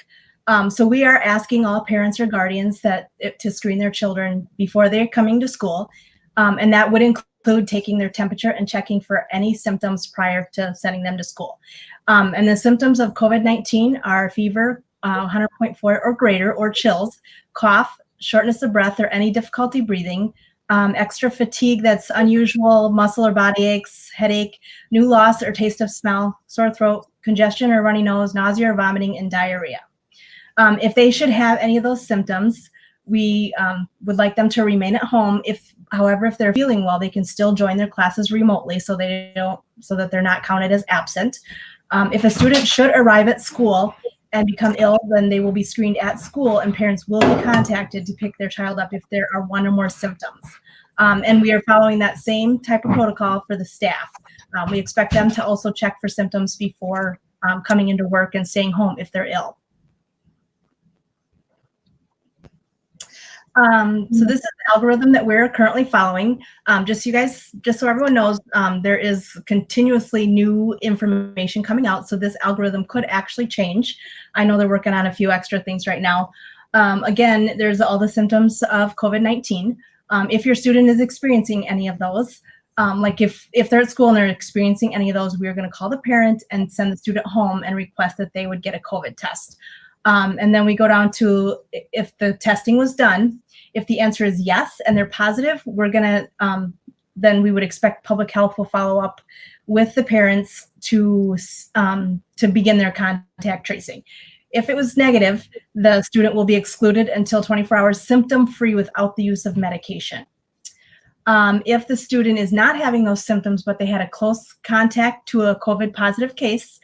So we are asking all parents or guardians to screen their children before they're coming to school. And that would include taking their temperature and checking for any symptoms prior to sending them to school. And the symptoms of COVID-19 are fever, 100.4 or greater, or chills, cough, shortness of breath, or any difficulty breathing, extra fatigue that's unusual, muscle or body aches, headache, new loss or taste of smell, sore throat, congestion or runny nose, nausea or vomiting, and diarrhea. If they should have any of those symptoms, we would like them to remain at home. However, if they're feeling well, they can still join their classes remotely so that they're not counted as absent. If a student should arrive at school and become ill, then they will be screened at school, and parents will be contacted to pick their child up if there are one or more symptoms. And we are following that same type of protocol for the staff. We expect them to also check for symptoms before coming into work and staying home if they're ill. So this is the algorithm that we're currently following. Just so everyone knows, there is continuously new information coming out. So this algorithm could actually change. I know they're working on a few extra things right now. Again, there's all the symptoms of COVID-19. If your student is experiencing any of those, like if they're at school and they're experiencing any of those, we're going to call the parent and send the student home and request that they would get a COVID test. And then we go down to if the testing was done. If the answer is yes and they're positive, we're gonna then we would expect public health will follow up with the parents to begin their contact tracing. If it was negative, the student will be excluded until 24 hours symptom-free without the use of medication. If the student is not having those symptoms, but they had a close contact to a COVID positive case,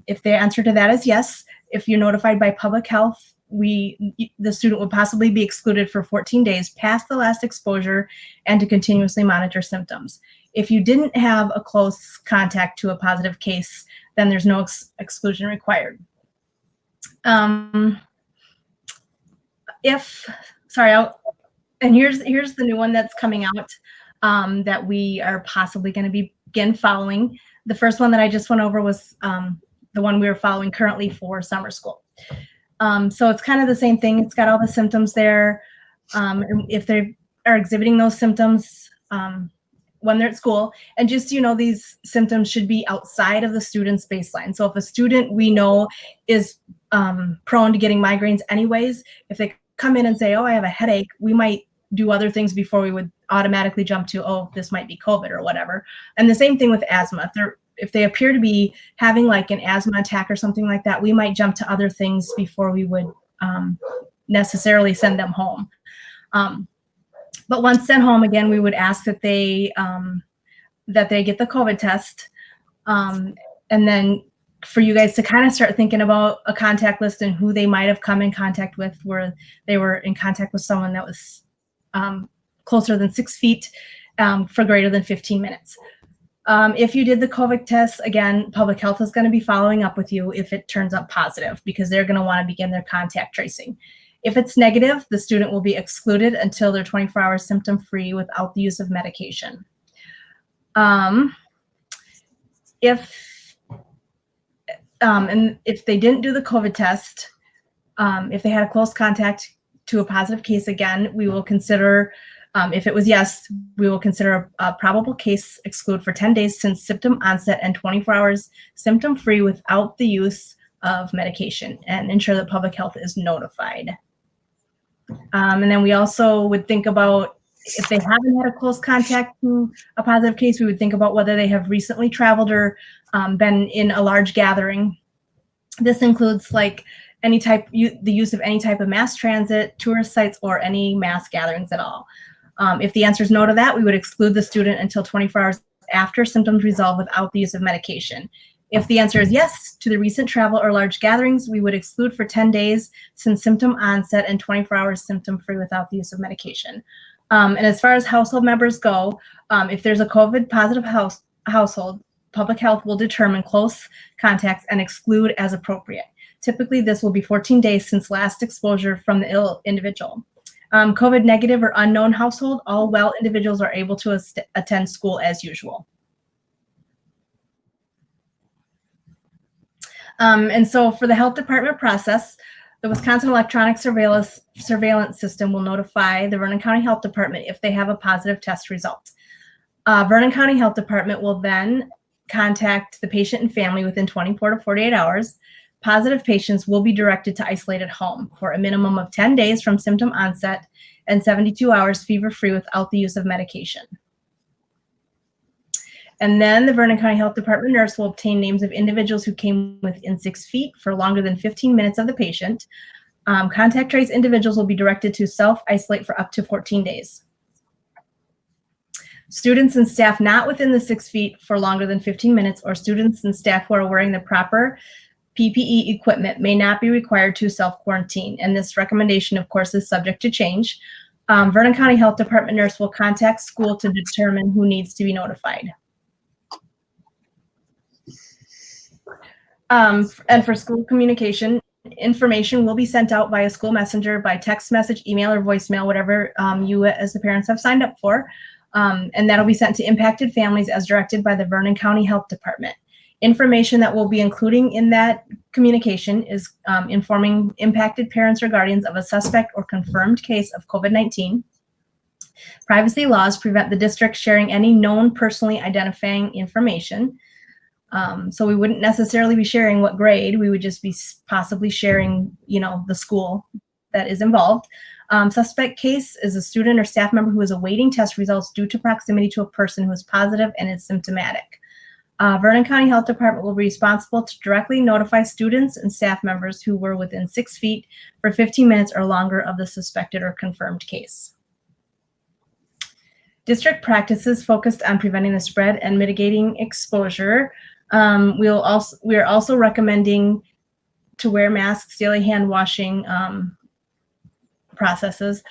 if the answer to that is yes, if you're notified by public health, the student would possibly be excluded for 14 days past the last exposure and to continuously monitor symptoms. If you didn't have a close contact to a positive case, then there's no exclusion required. And here's the new one that's coming out that we are possibly going to begin following. The first one that I just went over was the one we are following currently for summer school. So it's kind of the same thing. It's got all the symptoms there. And if they are exhibiting those symptoms when they're at school, and just, these symptoms should be outside of the student's baseline. So if a student we know is prone to getting migraines anyways, if they come in and say, oh, I have a headache, we might do other things before we would automatically jump to, oh, this might be COVID or whatever. And the same thing with asthma. If they appear to be having like an asthma attack or something like that, we might jump to other things before we would necessarily send them home. But once sent home, again, we would ask that they get the COVID test. And then for you guys to kind of start thinking about a contact list and who they might have come in contact with, where they were in contact with someone that was closer than 6 feet for greater than 15 minutes. If you did the COVID test, again, public health is going to be following up with you if it turns up positive, because they're going to want to begin their contact tracing. If it's negative, the student will be excluded until they're 24 hours symptom-free without the use of medication. And if they didn't do the COVID test, if they had a close contact to a positive case, again, we will consider, if it was yes, we will consider a probable case exclude for 10 days since symptom onset and 24 hours symptom-free without the use of medication, and ensure that public health is notified. And then we also would think about, if they haven't had a close contact to a positive case, we would think about whether they have recently traveled or been in a large gathering. This includes like the use of any type of mass transit, tourist sites, or any mass gatherings at all. If the answer is no to that, we would exclude the student until 24 hours after symptoms resolve without the use of medication. If the answer is yes to the recent travel or large gatherings, we would exclude for 10 days since symptom onset and 24 hours symptom-free without the use of medication. And as far as household members go, if there's a COVID positive household, public health will determine close contacts and exclude as appropriate. Typically, this will be 14 days since last exposure from the ill individual. COVID negative or unknown household, all well individuals are able to attend school as usual. And so for the health department process, the Wisconsin Electronic Surveillance System will notify the Vernon County Health Department if they have a positive test result. Vernon County Health Department will then contact the patient and family within 24 to 48 hours. Positive patients will be directed to isolate at home for a minimum of 10 days from symptom onset and 72 hours fever-free without the use of medication. And then the Vernon County Health Department nurse will obtain names of individuals who came within 6 feet for longer than 15 minutes of the patient. Contact trace individuals will be directed to self-isolate for up to 14 days. Students and staff not within the 6 feet for longer than 15 minutes, or students and staff who are wearing the proper PPE equipment, may not be required to self-quarantine. And this recommendation, of course, is subject to change. Vernon County Health Department nurse will contact school to determine who needs to be notified. And for school communication, information will be sent out via school messenger, by text message, email, or voicemail, whatever you as the parents have signed up for. And that'll be sent to impacted families as directed by the Vernon County Health Department. Information that we'll be including in that communication is informing impacted parents or guardians of a suspect or confirmed case of COVID-19. Privacy laws prevent the district sharing any known personally identifying information. So we wouldn't necessarily be sharing what grade, we would just be possibly sharing, the school that is involved. Suspect case is a student or staff member who is awaiting test results due to proximity to a person who is positive and is symptomatic. Vernon County Health Department will be responsible to directly notify students and staff members who were within 6 feet for 15 minutes or longer of the suspected or confirmed case. District practices focused on preventing the spread and mitigating exposure. We are also recommending to wear masks, daily hand washing processes,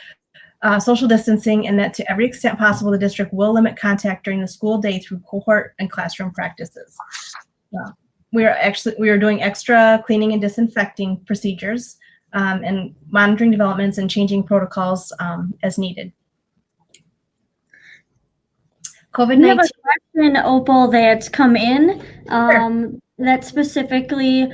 social distancing, and that to every extent possible, the district will limit contact during the school day through cohort and classroom practices. We are doing extra cleaning and disinfecting procedures and monitoring developments and changing protocols as needed. COVID-19. We have a question, Opal, that's come in that's specifically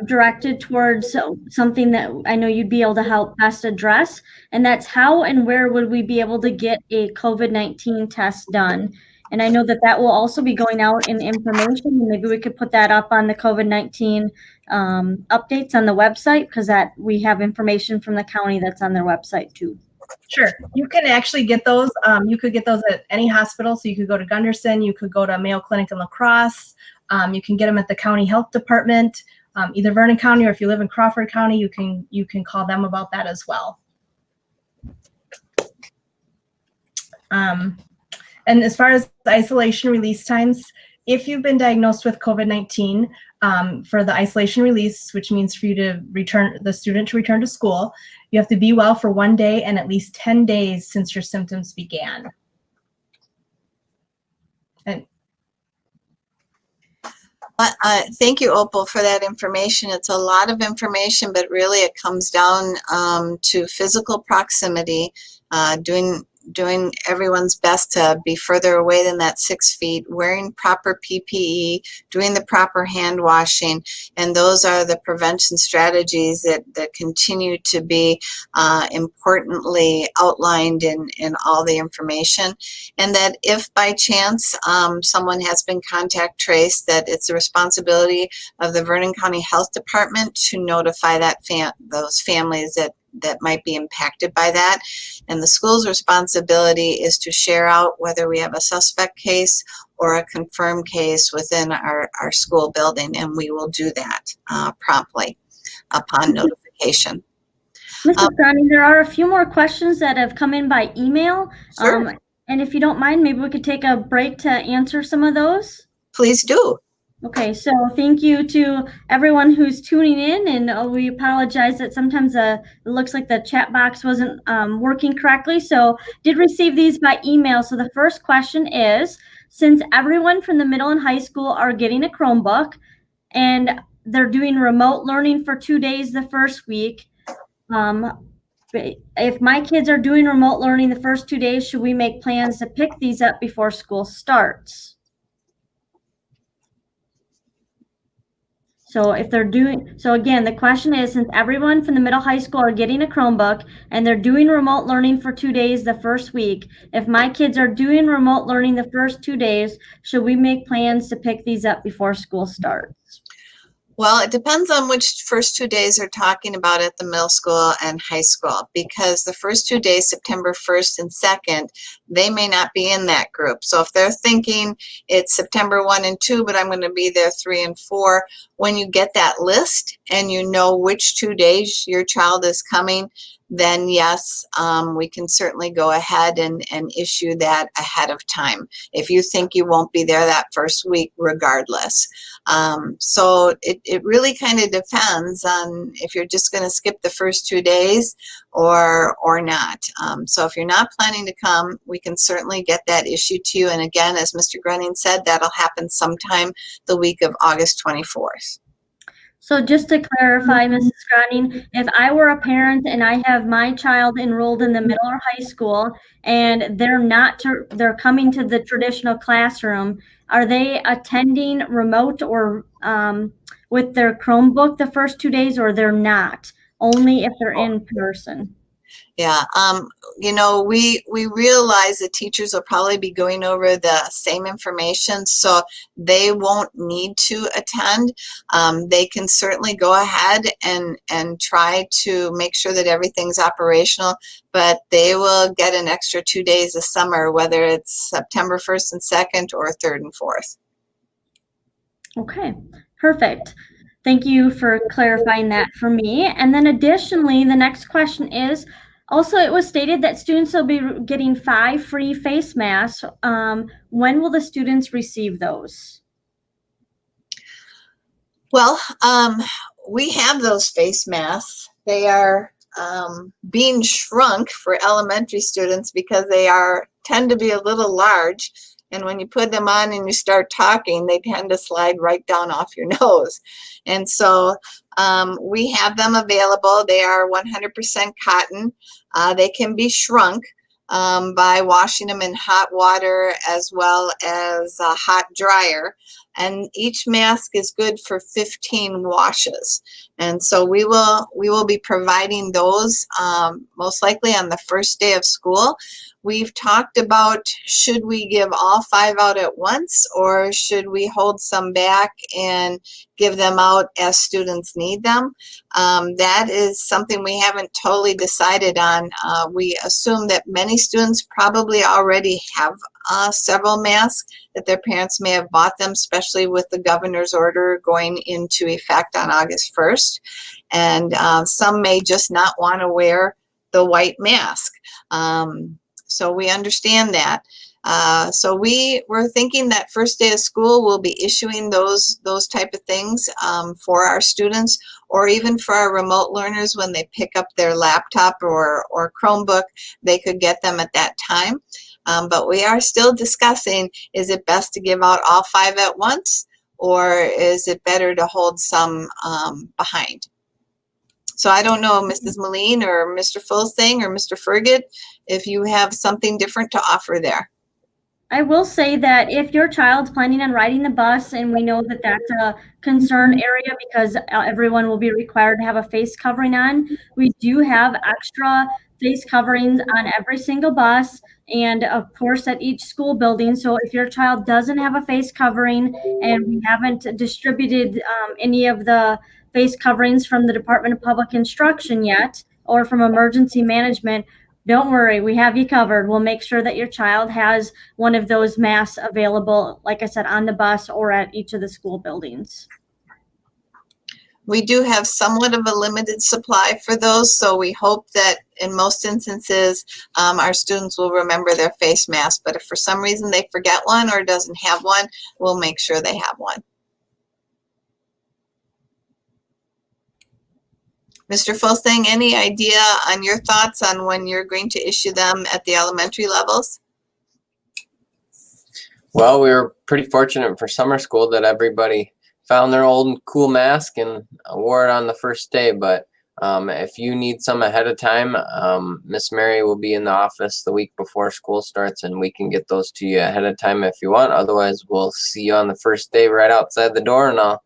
directed towards something that I know you'd be able to help best address, and that's how and where would we be able to get a COVID-19 test done? And I know that will also be going out in information, and maybe we could put that up on the COVID-19 updates on the website, because we have information from the county that's on their website too. Sure. You can actually get those. You could get those at any hospital. So you could go to Gunderson, you could go to Mayo Clinic in La Crosse. You can get them at the county health department, either Vernon County, or if you live in Crawford County, you can call them about that as well. And as far as isolation release times, if you've been diagnosed with COVID-19, for the isolation release, which means for you to the student to return to school, you have to be well for 1 day and at least 10 days since your symptoms began. Thank you, Opal, for that information. It's a lot of information, but really it comes down to physical proximity, doing everyone's best to be further away than that 6 feet, wearing proper PPE, doing the proper hand washing, and those are the prevention strategies that continue to be importantly outlined in all the information. And that if by chance someone has been contact traced, that it's the responsibility of the Vernon County Health Department to notify those families that might be impacted by that. And the school's responsibility is to share out whether we have a suspect case or a confirmed case within our school building, and we will do that promptly upon notification. Mrs. Browning, there are a few more questions that have come in by email. Sure. And if you don't mind, maybe we could take a break to answer some of those. Please do. Okay, so thank you to everyone who's tuning in, and we apologize that sometimes it looks like the chat box wasn't working correctly. So did receive these by email. So the first question is, since everyone from the middle and high school are getting a Chromebook and they're doing remote learning for 2 days the first week, if my kids are doing remote learning the first 2 days, should we make plans to pick these up before school starts? So if they're so again, the question is, since everyone from the middle high school are getting a Chromebook and they're doing remote learning for 2 days the first week, if my kids are doing remote learning the first 2 days, should we make plans to pick these up before school starts? Well, it depends on which first 2 days are talking about at the middle school and high school, because the first 2 days, September 1st and 2nd, they may not be in that group. So if they're thinking it's September 1 and 2, but I'm going to be there 3 and 4, when you get that list and you know which 2 days your child is coming, then yes, we can certainly go ahead and issue that ahead of time if you think you won't be there that first week regardless. So it really kind of depends on if you're just going to skip the first 2 days or not. So if you're not planning to come, we can certainly get that issued to you. And again, as Mr. Grenning said, that'll happen sometime the week of August 24th. So just to clarify, Mrs. Gronning, if I were a parent and I have my child enrolled in the middle or high school and they're coming to the traditional classroom, are they attending remote or with their Chromebook the first 2 days, or they're not, only if they're in person? Yeah, you know, we realize that teachers will probably be going over the same information, so they won't need to attend. They can certainly go ahead and try to make sure that everything's operational, but they will get an extra 2 days of summer, whether it's September 1st and 2nd or 3rd and 4th. Okay, perfect. Thank you for clarifying that for me. And then additionally, the next question is, also, it was stated that students will be getting 5 free face masks. When will the students receive those? Well, we have those face masks. They are being shrunk for elementary students because they tend to be a little large. And when you put them on and you start talking, they tend to slide right down off your nose. And so we have them available. They are 100% cotton. They can be shrunk by washing them in hot water as well as a hot dryer. And each mask is good for 15 washes. And so we will be providing those most likely on the first day of school. We've talked about, should we give all 5 out at once, or should we hold some back and give them out as students need them? That is something we haven't totally decided on. We assume that many students probably already have several masks, that their parents may have bought them, especially with the governor's order going into effect on August 1st. And some may just not want to wear the white mask. So we understand that. So we're thinking that first day of school we'll be issuing those type of things for our students, or even for our remote learners when they pick up their laptop or Chromebook, they could get them at that time. But we are still discussing, is it best to give out all 5 at once, or is it better to hold some behind? So I don't know, Mrs. Moline or Mr. Fulsang or Mr. Fergut, if you have something different to offer there. I will say that if your child's planning on riding the bus, and we know that that's a concern area because everyone will be required to have a face covering on, we do have extra face coverings on every single bus and of course at each school building. So if your child doesn't have a face covering and we haven't distributed any of the face coverings from the Department of Public Instruction yet or from emergency management, don't worry, we have you covered. We'll make sure that your child has one of those masks available, like I said, on the bus or at each of the school buildings. We do have somewhat of a limited supply for those, so we hope that in most instances our students will remember their face mask. But if for some reason they forget one or doesn't have one, we'll make sure they have one. Mr. Fulsang, any idea on your thoughts on when you're going to issue them at the elementary levels? Well, we were pretty fortunate for summer school that everybody found their old cool mask and wore it on the first day. But if you need some ahead of time, Miss Mary will be in the office the week before school starts, and we can get those to you ahead of time if you want. Otherwise, we'll see you on the first day right outside the door, and I'll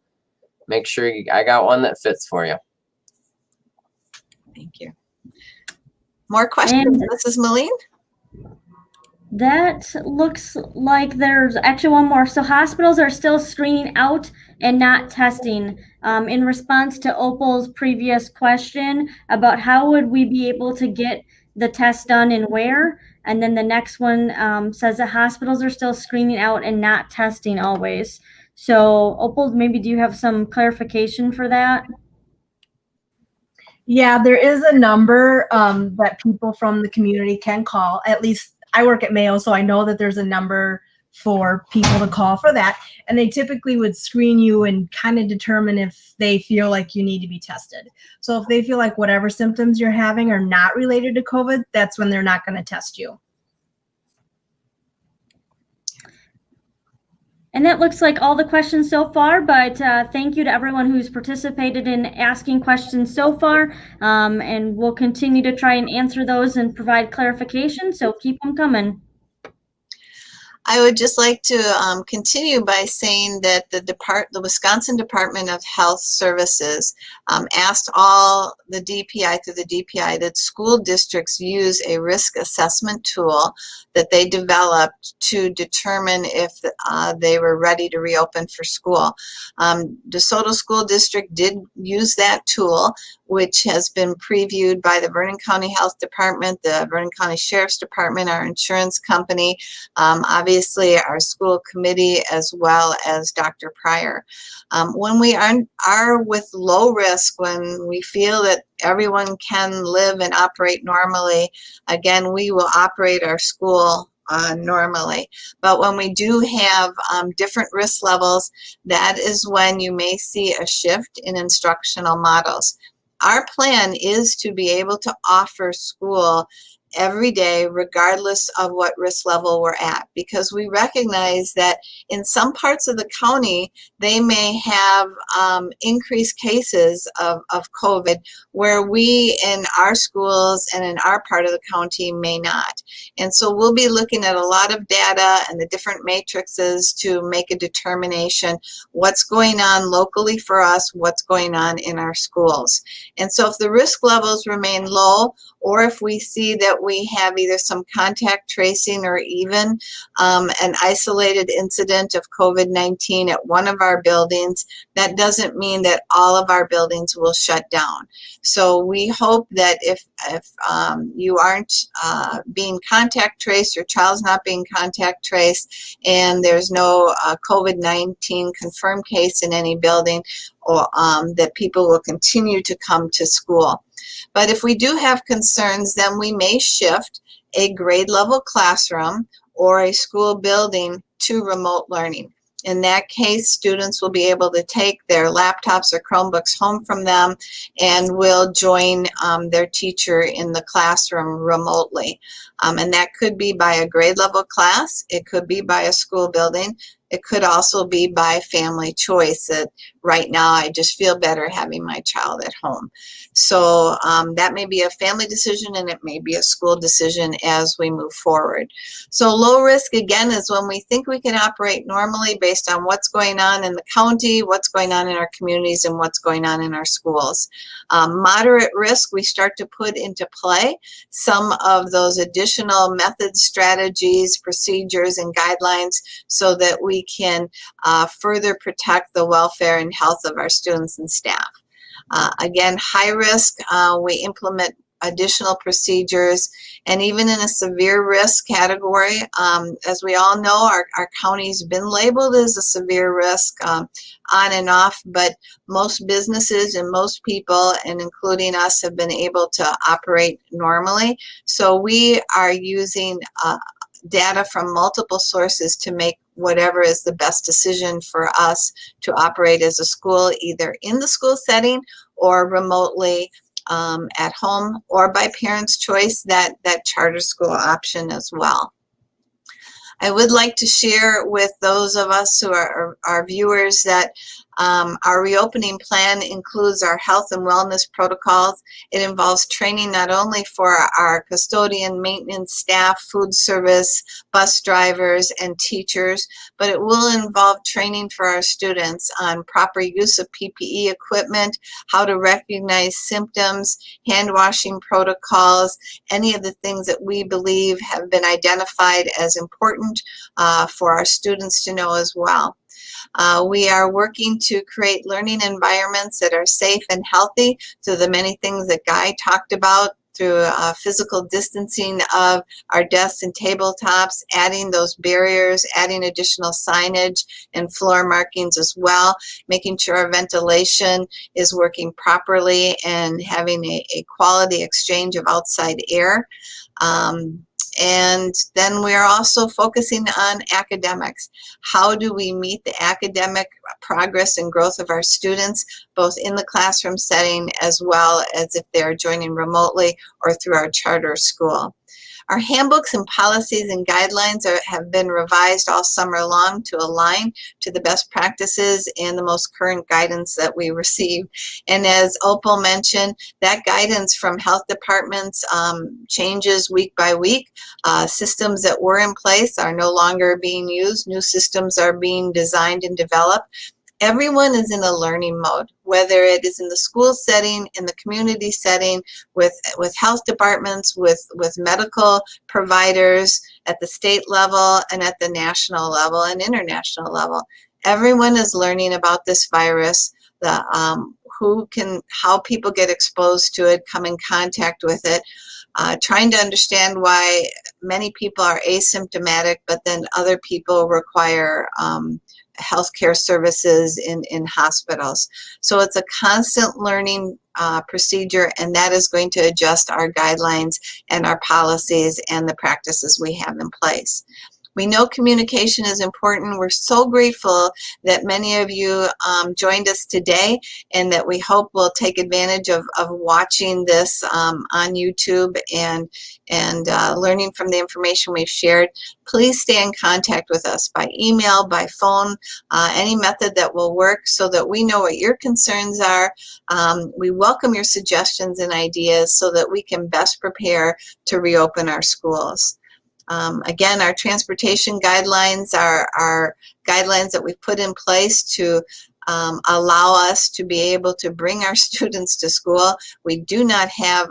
make sure I got one that fits for you. Thank you. More questions, Mrs. Moline? That looks like there's actually one more. So hospitals are still screening out and not testing. In response to Opal's previous question about how would we be able to get the test done and where, and then the next one says that hospitals are still screening out and not testing always. So Opal, maybe do you have some clarification for that? Yeah, there is a number that people from the community can call. At least I work at Mayo, so I know that there's a number for people to call for that. And they typically would screen you and kind of determine if they feel like you need to be tested. So if they feel like whatever symptoms you're having are not related to COVID, that's when they're not going to test you. And that looks like all the questions so far, but thank you to everyone who's participated in asking questions so far. And we'll continue to try and answer those and provide clarification, so keep them coming. I would just like to continue by saying that the Wisconsin Department of Health Services asked all the DPI through the DPI that school districts use a risk assessment tool that they developed to determine if they were ready to reopen for school. DeSoto School District did use that tool, which has been previewed by the Vernon County Health Department, the Vernon County Sheriff's Department, our insurance company, obviously our school committee, as well as Dr. Pryor. When we are with low risk, when we feel that everyone can live and operate normally, again, we will operate our school normally. But when we do have different risk levels, that is when you may see a shift in instructional models. Our plan is to be able to offer school every day, regardless of what risk level we're at, because we recognize that in some parts of the county, they may have increased cases of COVID, where we in our schools and in our part of the county may not. And so we'll be looking at a lot of data and the different matrices to make a determination what's going on locally for us, what's going on in our schools. And so if the risk levels remain low, or if we see that we have either some contact tracing or even an isolated incident of COVID-19 at one of our buildings, that doesn't mean that all of our buildings will shut down. So we hope that if you aren't being contact traced, your child's not being contact traced, and there's no COVID-19 confirmed case in any building, or that people will continue to come to school. But if we do have concerns, then we may shift a grade level classroom or a school building to remote learning. In that case, students will be able to take their laptops or Chromebooks home from them and will join their teacher in the classroom remotely. And that could be by a grade level class, it could be by a school building. It could also be by family choice, that right now I just feel better having my child at home. So that may be a family decision, and it may be a school decision as we move forward. So low risk, again, is when we think we can operate normally based on what's going on in the county, what's going on in our communities, and what's going on in our schools. Moderate risk, we start to put into play some of those additional methods, strategies, procedures, and guidelines so that we can further protect the welfare and health of our students and staff. Again, high risk, we implement additional procedures, and even in a severe risk category, as we all know, our county's been labeled as a severe risk on and off, but most businesses and most people, and including us, have been able to operate normally. So we are using data from multiple sources to make whatever is the best decision for us to operate as a school, either in the school setting or remotely at home, or by parents' choice, that charter school option as well. I would like to share with those of us who are our viewers that our reopening plan includes our health and wellness protocols. It involves training not only for our custodian, maintenance staff, food service, bus drivers, and teachers, but it will involve training for our students on proper use of PPE equipment, how to recognize symptoms, hand washing protocols, any of the things that we believe have been identified as important for our students to know as well. We are working to create learning environments that are safe and healthy. So the many things that Guy talked about through physical distancing of our desks and tabletops, adding those barriers, adding additional signage and floor markings as well, making sure our ventilation is working properly and having a quality exchange of outside air. And then we're also focusing on academics. How do we meet the academic progress and growth of our students, both in the classroom setting as well as if they're joining remotely or through our charter school? Our handbooks and policies and guidelines have been revised all summer long to align to the best practices and the most current guidance that we receive. And as Opal mentioned, that guidance from health departments changes week by week. Systems that were in place are no longer being used. New systems are being designed and developed. Everyone is in a learning mode, whether it is in the school setting, in the community setting, with health departments, with medical providers at the state level and at the national level and international level. Everyone is learning about this virus, how people get exposed to it, come in contact with it, trying to understand why many people are asymptomatic, but then other people require healthcare services in hospitals. So it's a constant learning procedure, and that is going to adjust our guidelines and our policies and the practices we have in place. We know communication is important. We're so grateful that many of you joined us today, and that we hope will take advantage of watching this on YouTube and learning from the information we've shared. Please stay in contact with us by email, by phone, any method that will work so that we know what your concerns are. We welcome your suggestions and ideas so that we can best prepare to reopen our schools. Again, our transportation guidelines are guidelines that we've put in place to allow us to be able to bring our students to school. We do not have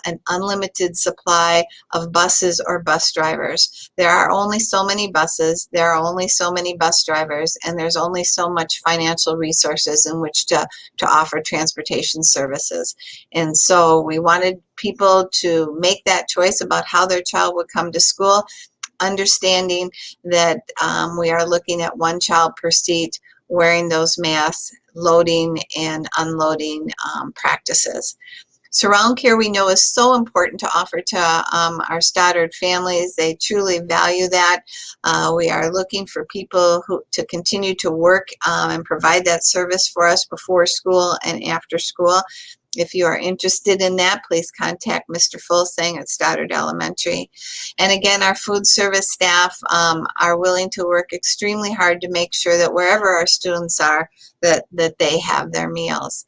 an unlimited supply of buses or bus drivers. There are only so many buses, there are only so many bus drivers, and there's only so much financial resources in which to offer transportation services. And so we wanted people to make that choice about how their child would come to school, understanding that we are looking at one child per seat, wearing those masks, loading and unloading practices. Surround care, we know, is so important to offer to our Stoddard families. They truly value that. We are looking for people to continue to work and provide that service for us before school and after school. If you are interested in that, please contact Mr. Fulsang at Stoddard Elementary. And again, our food service staff are willing to work extremely hard to make sure that wherever our students are, that they have their meals.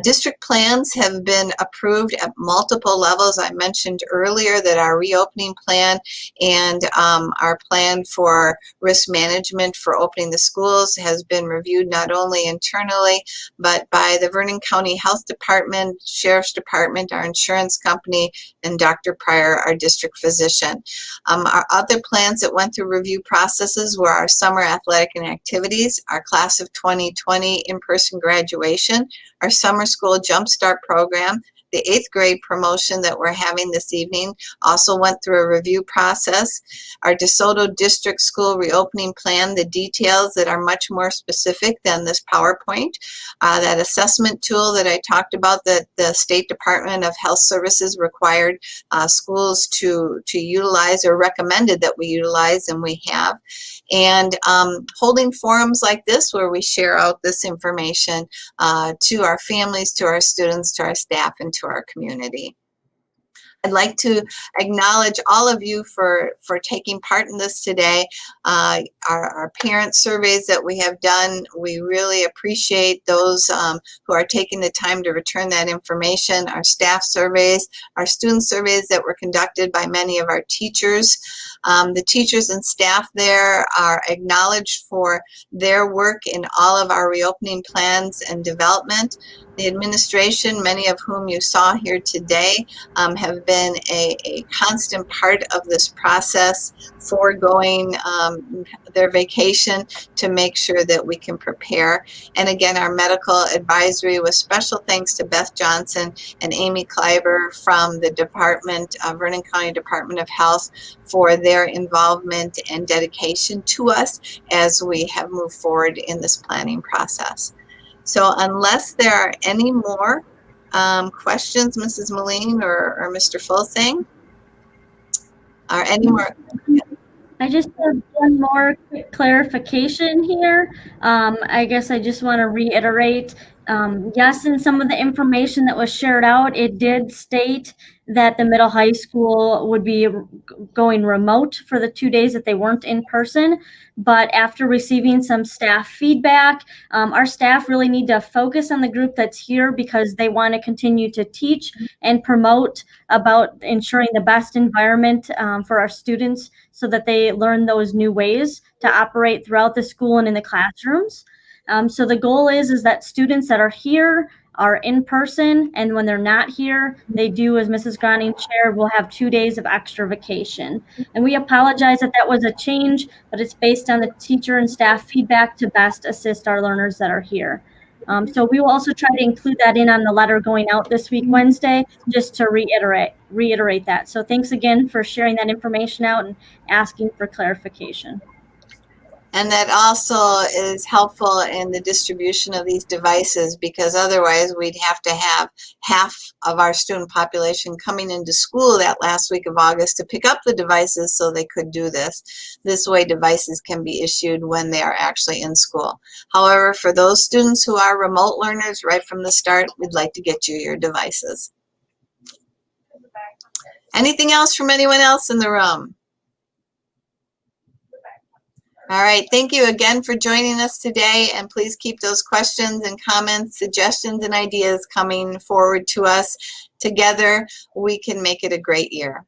District plans have been approved at multiple levels. I mentioned earlier that our reopening plan and our plan for risk management for opening the schools has been reviewed not only internally, but by the Vernon County Health Department, Sheriff's Department, our insurance company, and Dr. Pryor, our district physician. Our other plans that went through review processes were our summer athletic and activities, our class of 2020 in-person graduation, our summer school jumpstart program, the 8th grade promotion that we're having this evening also went through a review process. Our DeSoto District School reopening plan, the details that are much more specific than this PowerPoint. That assessment tool that I talked about that the State Department of Health Services required schools to utilize or recommended that we utilize, and we have. And holding forums like this where we share out this information to our families, to our students, to our staff, and to our community. I'd like to acknowledge all of you for taking part in this today. Our parent surveys that we have done, we really appreciate those who are taking the time to return that information. Our staff surveys, our student surveys that were conducted by many of our teachers. The teachers and staff there are acknowledged for their work in all of our reopening plans and development. The administration, many of whom you saw here today, have been a constant part of this process, foregoing their vacation to make sure that we can prepare. And again, our medical advisory, with special thanks to Beth Johnson and Amy Kleiber from the department, Vernon County Department of Health, for their involvement and dedication to us as we have moved forward in this planning process. So unless there are any more questions, Mrs. Moline or Mr. Fulsang, or any more? I just have one more quick clarification here. I guess I just want to reiterate, yes, in some of the information that was shared out, it did state that the middle high school would be going remote for the 2 days that they weren't in person. But after receiving some staff feedback, our staff really need to focus on the group that's here because they want to continue to teach and promote about ensuring the best environment for our students so that they learn those new ways to operate throughout the school and in the classrooms. So the goal is that students that are here are in person, and when they're not here, they do, as Mrs. Groning shared, will have 2 days of extra vacation. And we apologize that that was a change, but it's based on the teacher and staff feedback to best assist our learners that are here. So we will also try to include that in on the letter going out this week, Wednesday, just to reiterate that. So thanks again for sharing that information out and asking for clarification. And that also is helpful in the distribution of these devices, because otherwise we'd have to have half of our student population coming into school that last week of August to pick up the devices so they could do this. This way devices can be issued when they are actually in school. However, for those students who are remote learners right from the start, we'd like to get you your devices. Anything else from anyone else in the room? All right, thank you again for joining us today, and please keep those questions and comments, suggestions, and ideas coming forward to us. Together, we can make it a great year.